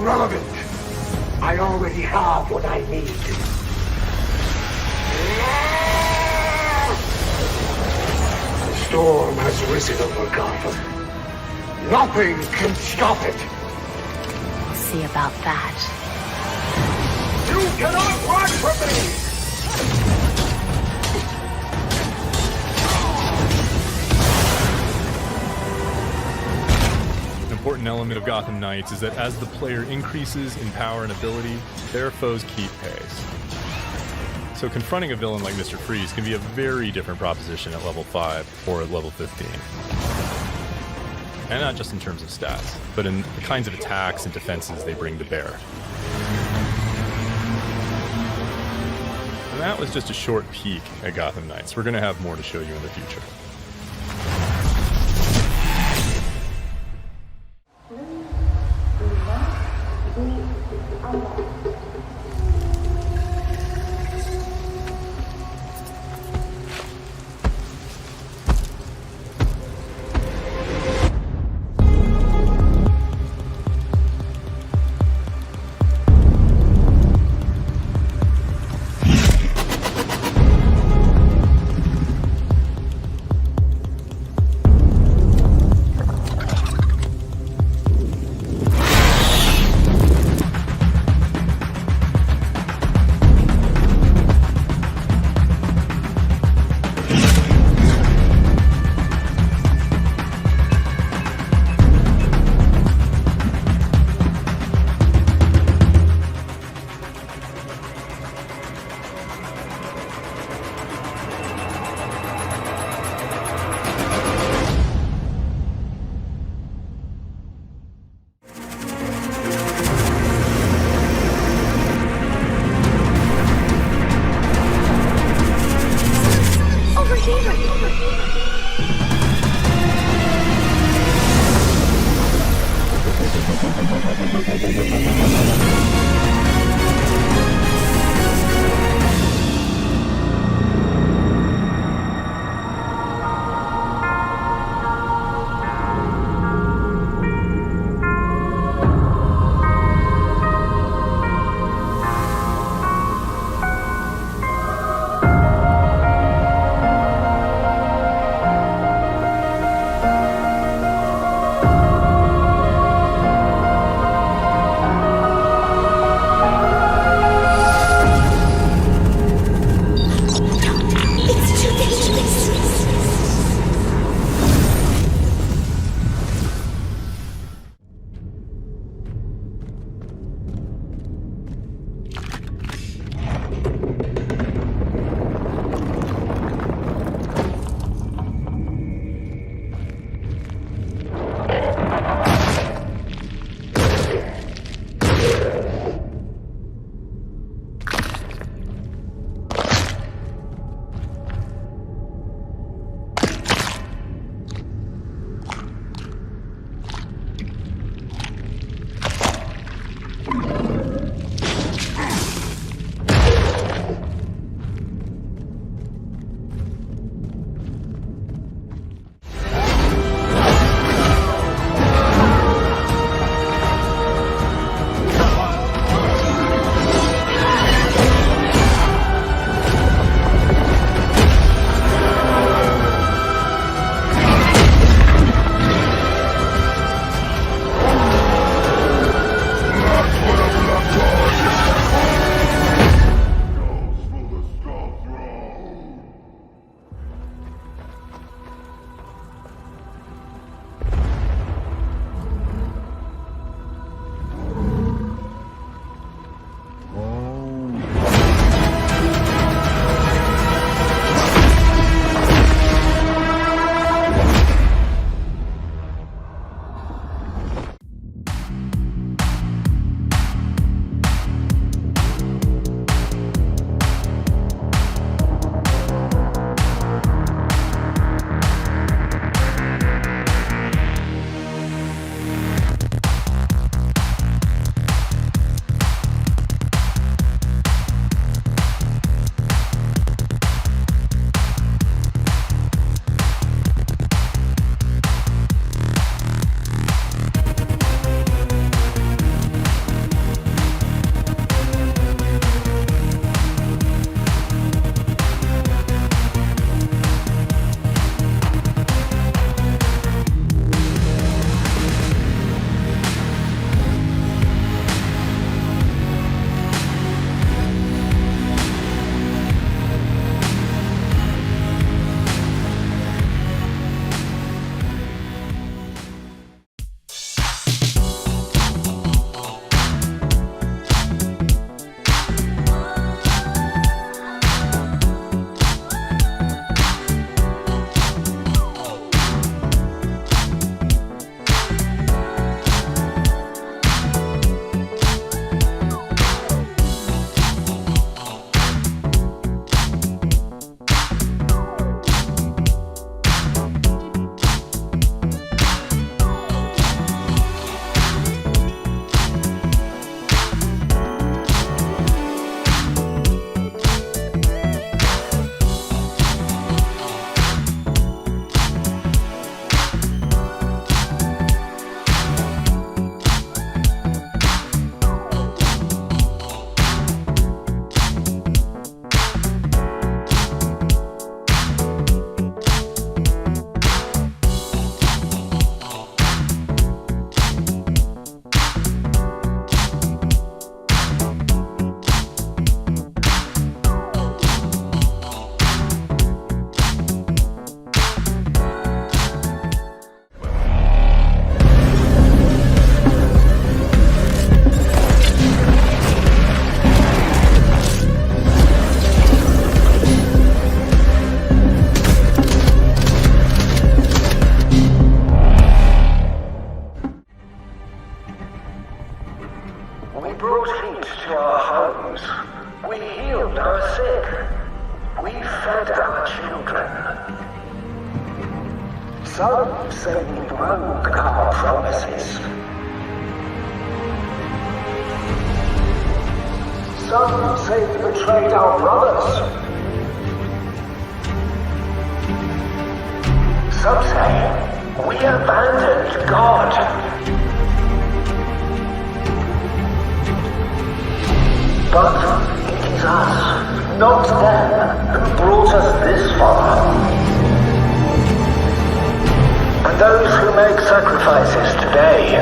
irrelevant. I already have what I need. The storm has risen over Gotham. Nothing can stop it. We'll see about that. You cannot run from me! An important element of Gotham Knights is that as the player increases in power and ability, their foes keep pace. So confronting a villain like Mr. Freeze can be a very different proposition at level 5 or at level 15. And not just in terms of stats, but in the kinds of attacks and defenses they bring to bear. And that was just a short peek at Gotham Knights. We're going to have more to show you in the future. We brought heat to our homes. We healed our sick. We fed our children. Some say we broke our promises. Some say we betrayed our brothers. Some say we abandoned God. But it is us, not them, who brought us this far. And those who make sacrifices today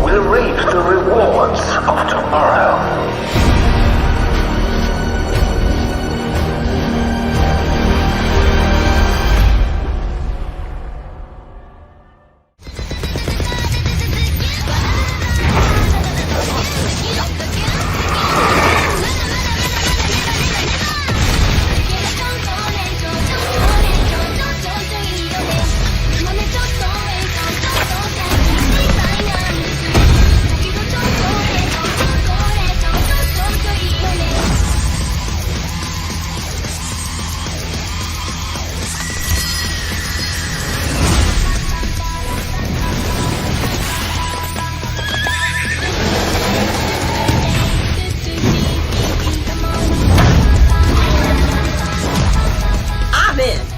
will reap the rewards of tomorrow.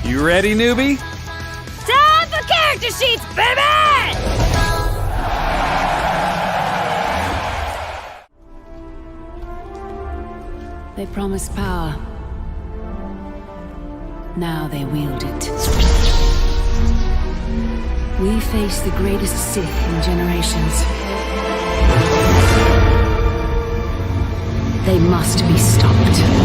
You ready, newbie? Time for character sheets, baby! They promised power. Now they wield it. We face the greatest Sith in generations. They must be stopped.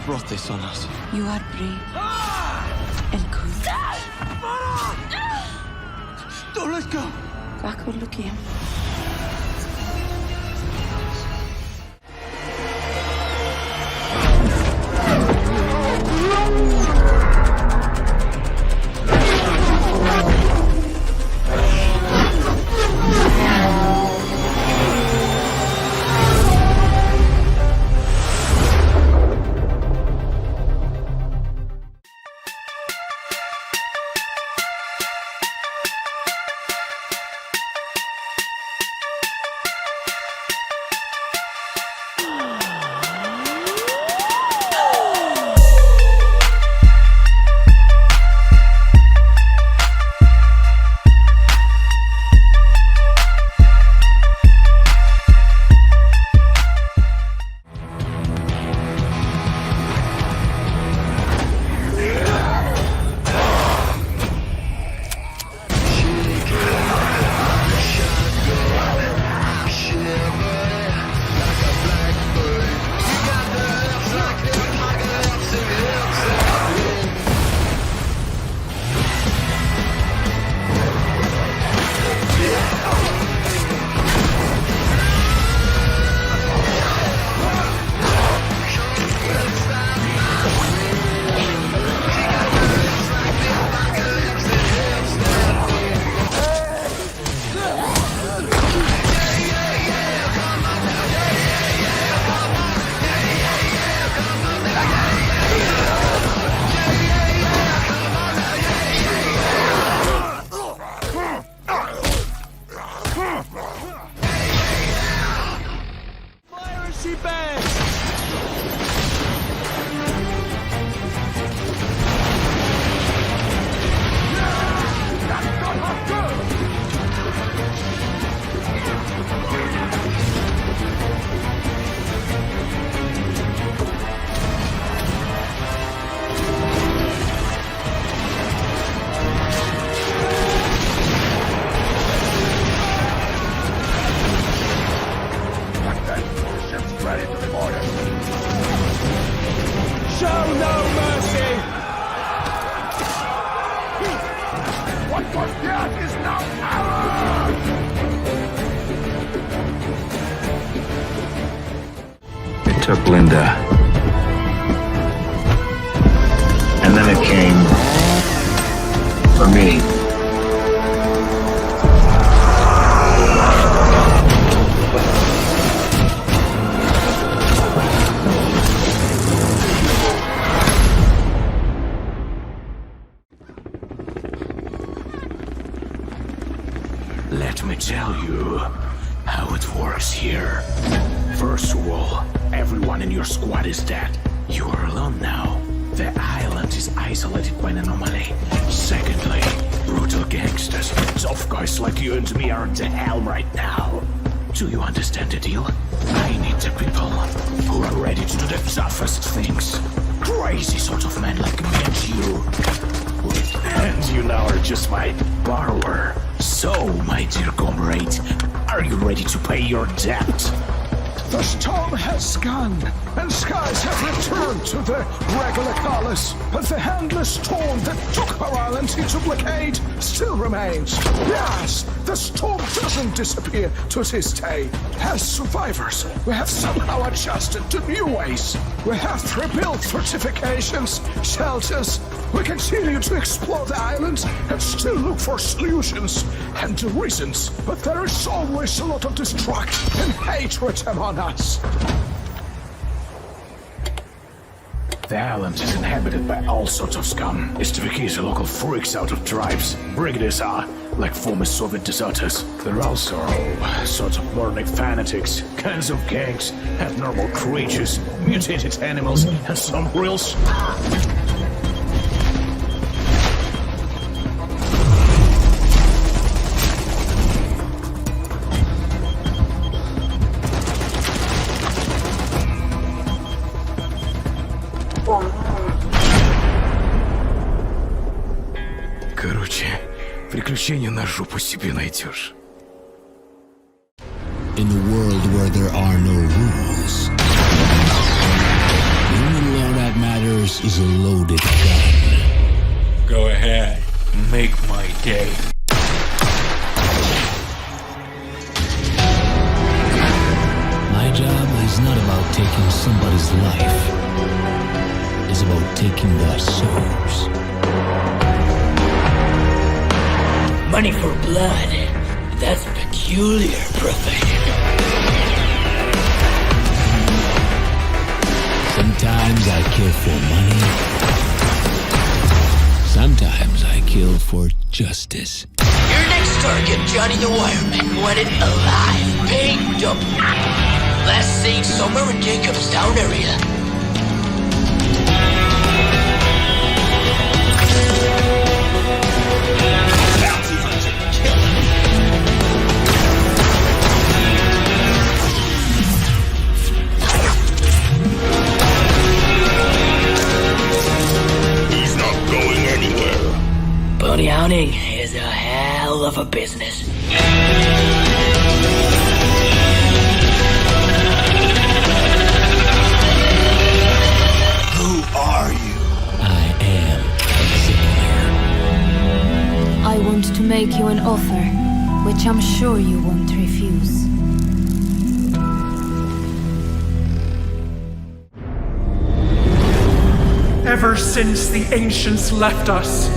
brought this on us. You are brave and good. Don't let go! Kakulukim. Took Linda. And then it came for me. Let me tell you how it works here. First of all, everyone in your squad is dead. You are alone now. The island is isolated by an anomaly. Secondly, brutal gangsters, tough guys like you and me are at the helm right now. Do you understand the deal? I need the people who are ready to do the toughest things. Crazy sort of men like me and you. And you now are just my borrower. So, my dear comrade, are you ready to pay your debt? The storm has gone, and skies have returned to their regular colors. But the endless storm that took our island into blockade still remains. Yes, the storm doesn't disappear to this day. As survivors, we have somehow adjusted to new ways. We have rebuilt fortifications, shelters. We continue to explore the island and still look for solutions and reasons. But there is always a lot of destruction and hatred among us. The island is inhabited by all sorts of scum. Istviki local freaks out of tribes. Brigadiers are like former Soviet deserters. There are also all sorts of burning fanatics, kinds of gangs, abnormal creatures, mutated animals, and some real Короче, приключения на жопу себе найдешь. In a world where there are no rules, you will learn out This is a loaded gun. Go ahead. Make my day. My job is not about taking somebody's life. It's about taking their souls. Money for blood. That's peculiar profession. Sometimes I kill for money. Sometimes I kill for justice. Your next target, Johnny the Wireman, wanted alive, paid up. Last seen somewhere in Jacobstown area. Bounty hunter, killer. He's not going anywhere. Bounty hunting is a hell of a business. Who are you? I am Sinclair. I want to make you an offer, which I'm sure you won't refuse. Ever since the ancients left us,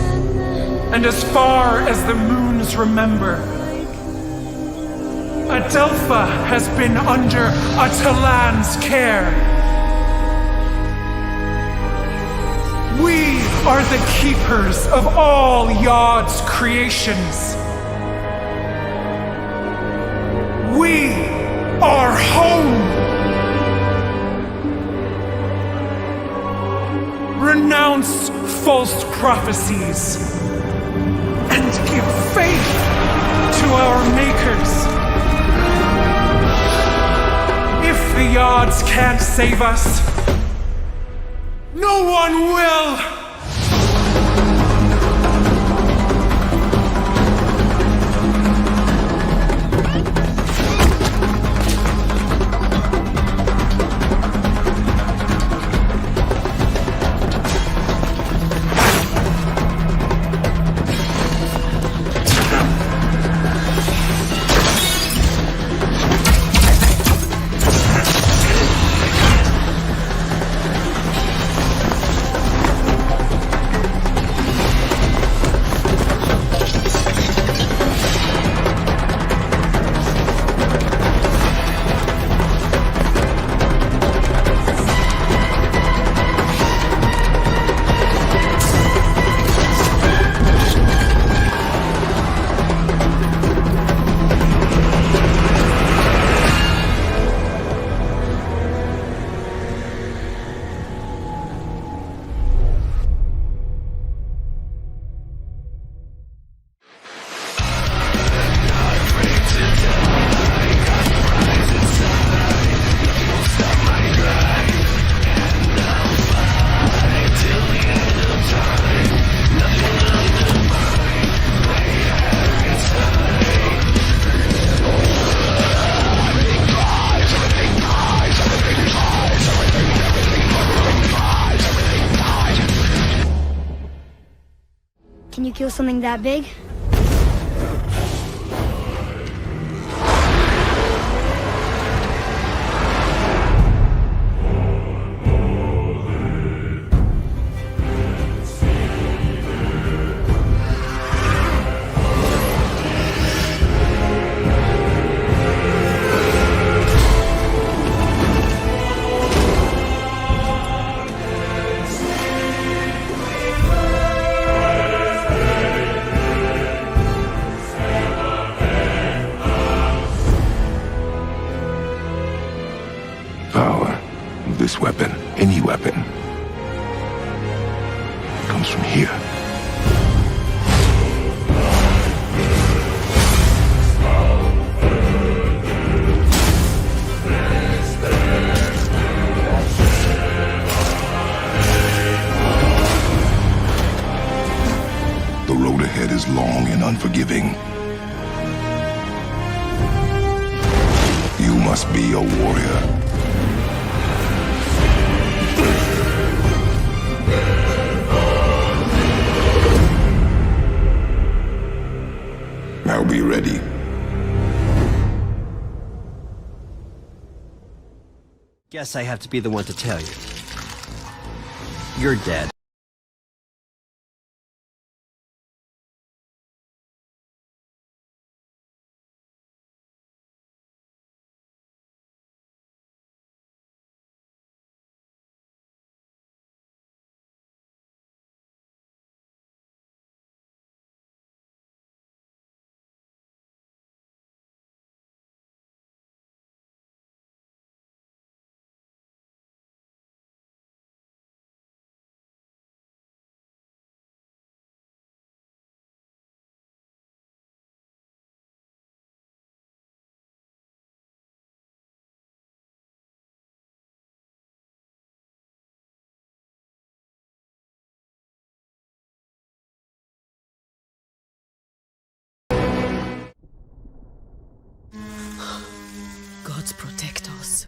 and as far as the moons remember, Adelpha has been under Atalan's care. We are the keepers of all Yod's creations. We are home. Renounce false prophecies and give faith to our makers. If the Yods can't save us, no one will! Can you kill something that big? This weapon, any weapon, comes from here. The road ahead is long and unforgiving. You must be a warrior. finally ready. Guess I have to be the one to tell you. You're dead. Gods protect us.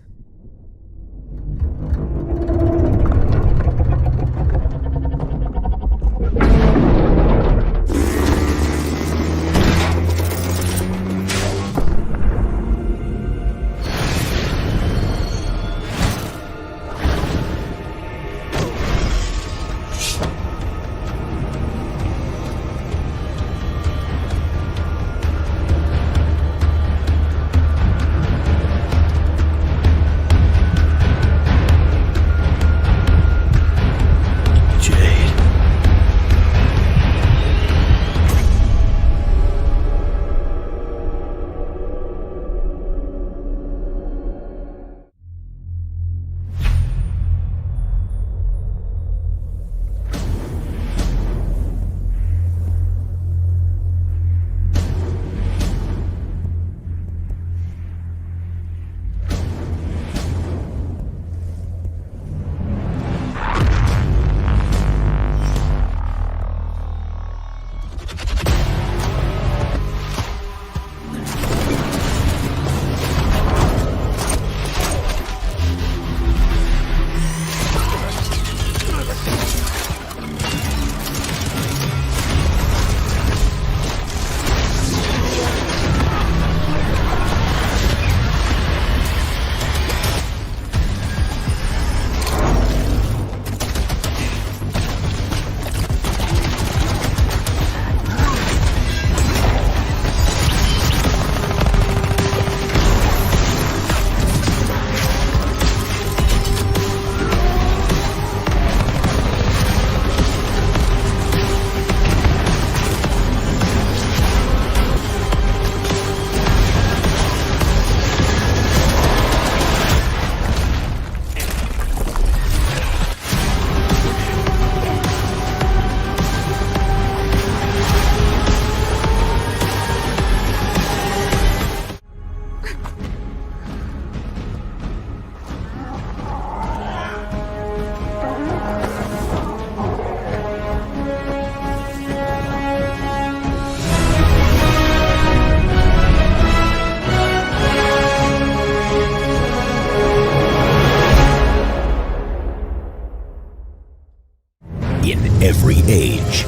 every age,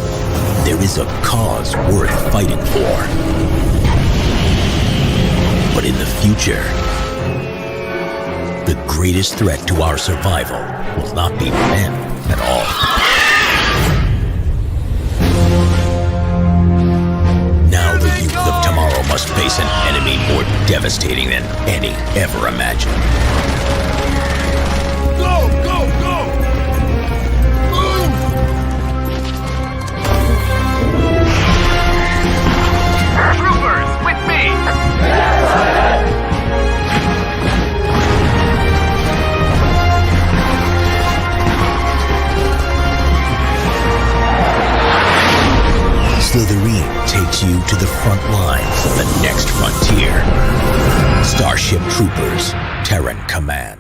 there is a cause worth fighting for. But in the future, the greatest threat to our survival will not be men at all. Now the youth of tomorrow must face an enemy more devastating than any ever imagined. Go, go, go! Move! Troopers, with me! Slitherine takes you to the front lines of the next frontier. Starship Troopers, Terran Command.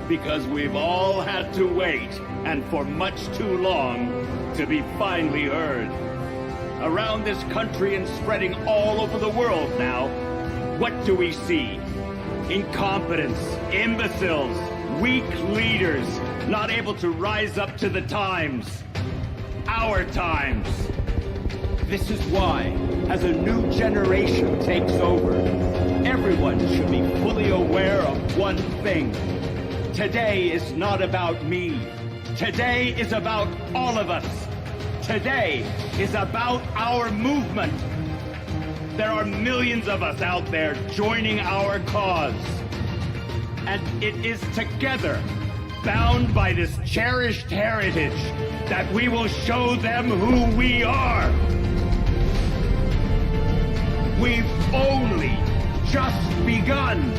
Because we've all had to wait, and for much too long, to be finally heard. Around this country and spreading all over the world now, what do we see? Incompetence, imbeciles, weak leaders, not able to rise up to the times. our times. This is why, as a new generation takes over, everyone should be fully aware of one thing. Today is not about me. Today is about all of us. Today is about our movement. There are millions of us out there joining our cause. And it is together, bound by this cherished heritage, that we will show them who we are. We've only just begun.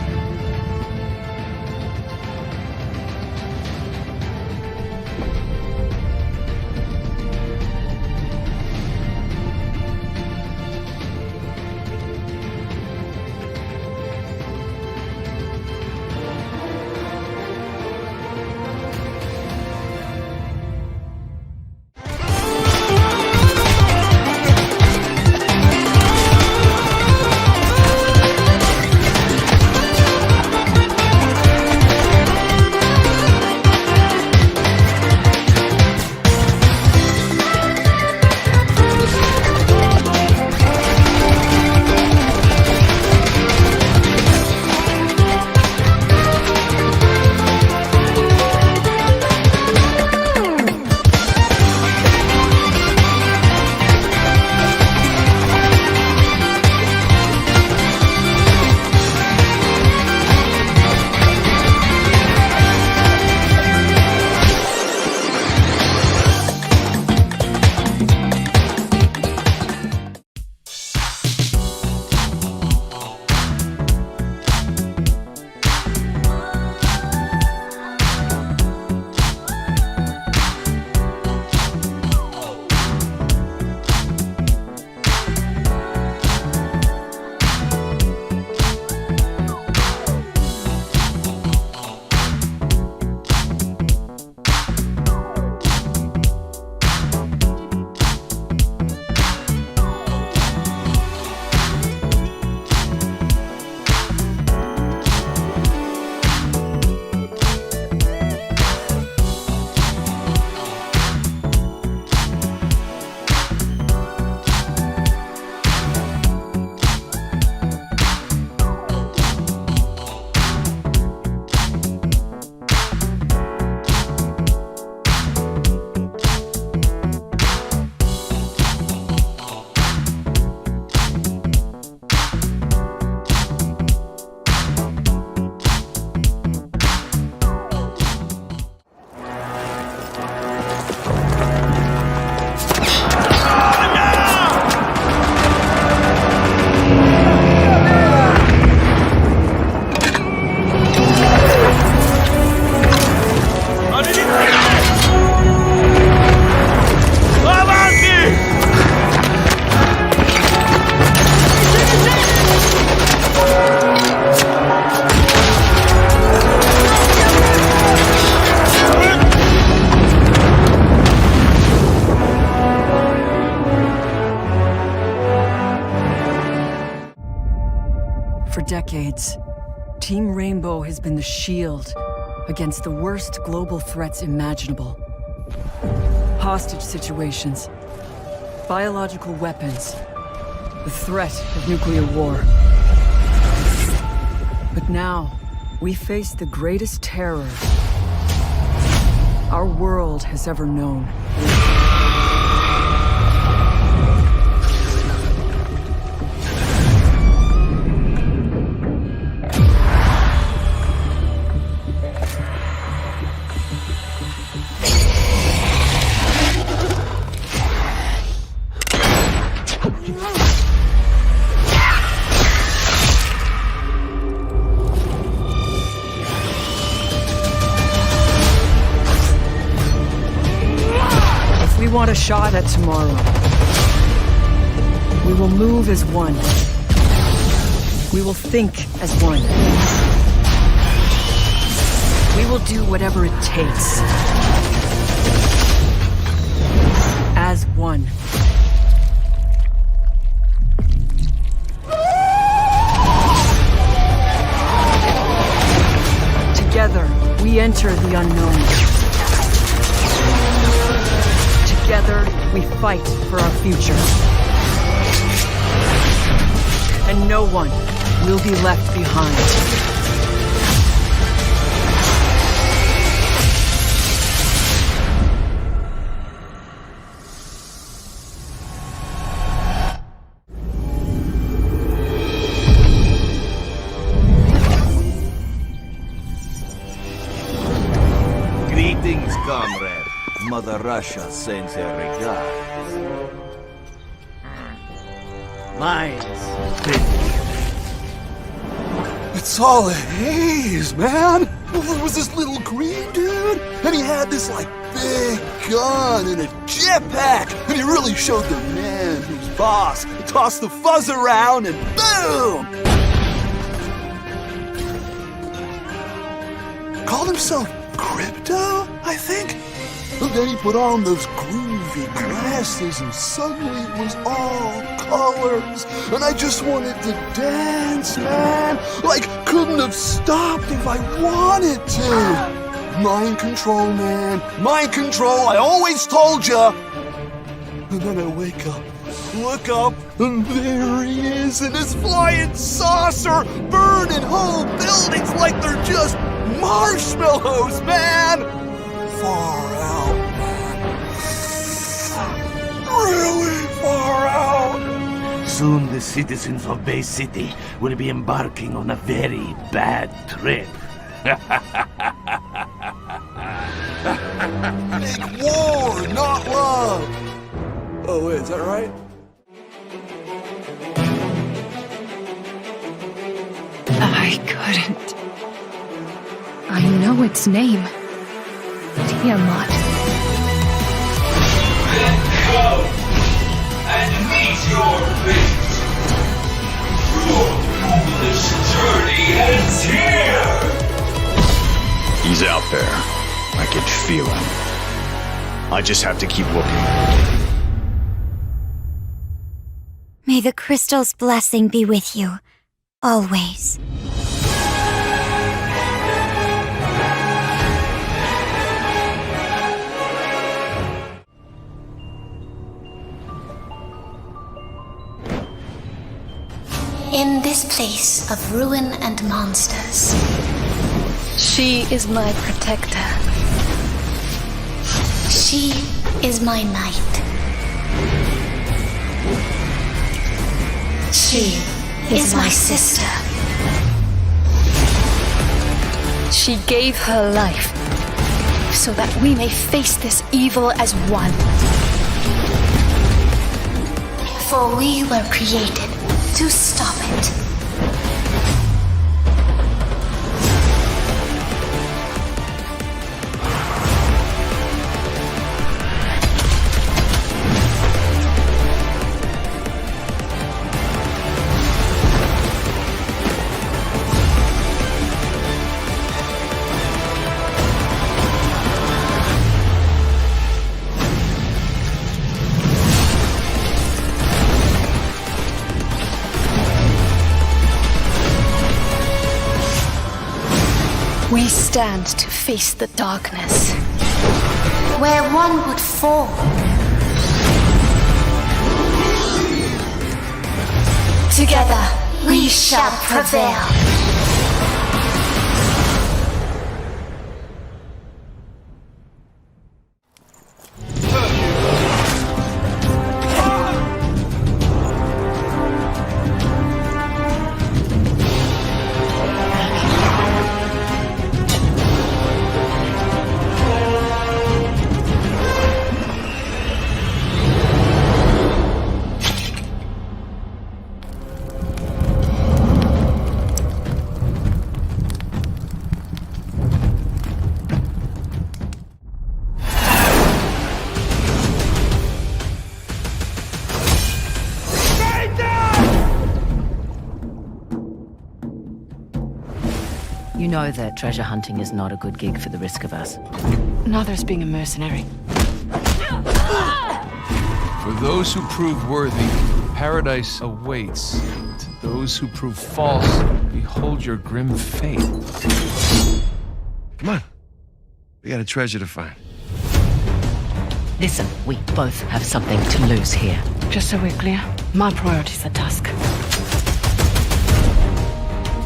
For decades, Team Rainbow has been the shield against the worst global threats imaginable. Hostage situations, biological weapons, the threat of nuclear war. But now, we face the greatest terror our world has ever known. We want a shot at tomorrow. We will move as one. We will think as one. We will do whatever it takes. As one. Together, we enter the unknown. Together, we fight for our future. And no one will be left behind. Greetings, comrade. Mother Russia sends her regards. Mine's It's all a haze, man. There was this little green dude, and he had this, like, big gun and a jetpack, and he really showed the man who's boss. He tossed the fuzz around, and boom! Called himself Crypto, I think? And then he put on those groovy glasses, and suddenly it was all colors. And I just wanted to dance, man. Like, couldn't have stopped if I wanted to. Mind control, man. Mind control, I always told ya. And then I wake up, look up, and there he is in his flying saucer, burning whole buildings like they're just marshmallows, man. Far out, man. Really far out. Soon the citizens of Bay City will be embarking on a very bad trip. Make war, not love. Oh, wait, is that right? I couldn't. I know its name. Tiamat. Then come and meet your fate. Your foolish journey ends here. He's out there. I can feel him. I just have to keep looking. May the crystal's blessing be with you, always. In this place of ruin and monsters, she is my protector. She is my knight. She is my sister. She gave her life so that we may face this evil as one. For we were created to stop it. We stand to face the darkness. Where one would fall. Together, we shall prevail. You know that treasure hunting is not a good gig for the risk of us. Neither's being a mercenary. For those who prove worthy, paradise awaits. To those who prove false, behold your grim fate. Come on. We got a treasure to find. Listen, we both have something to lose here. Just so we're clear, my priorities are Tusk.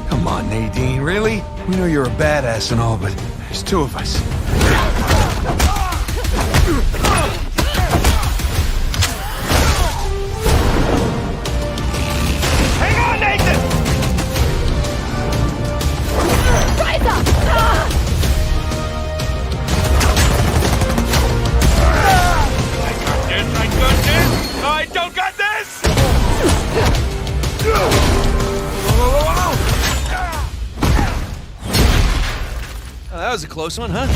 Come on, Nadine, really? We know you're a badass and all, but there's two of us. Hang on, Nathan! Rise up! I don't got this! Oh, that was a close one, huh?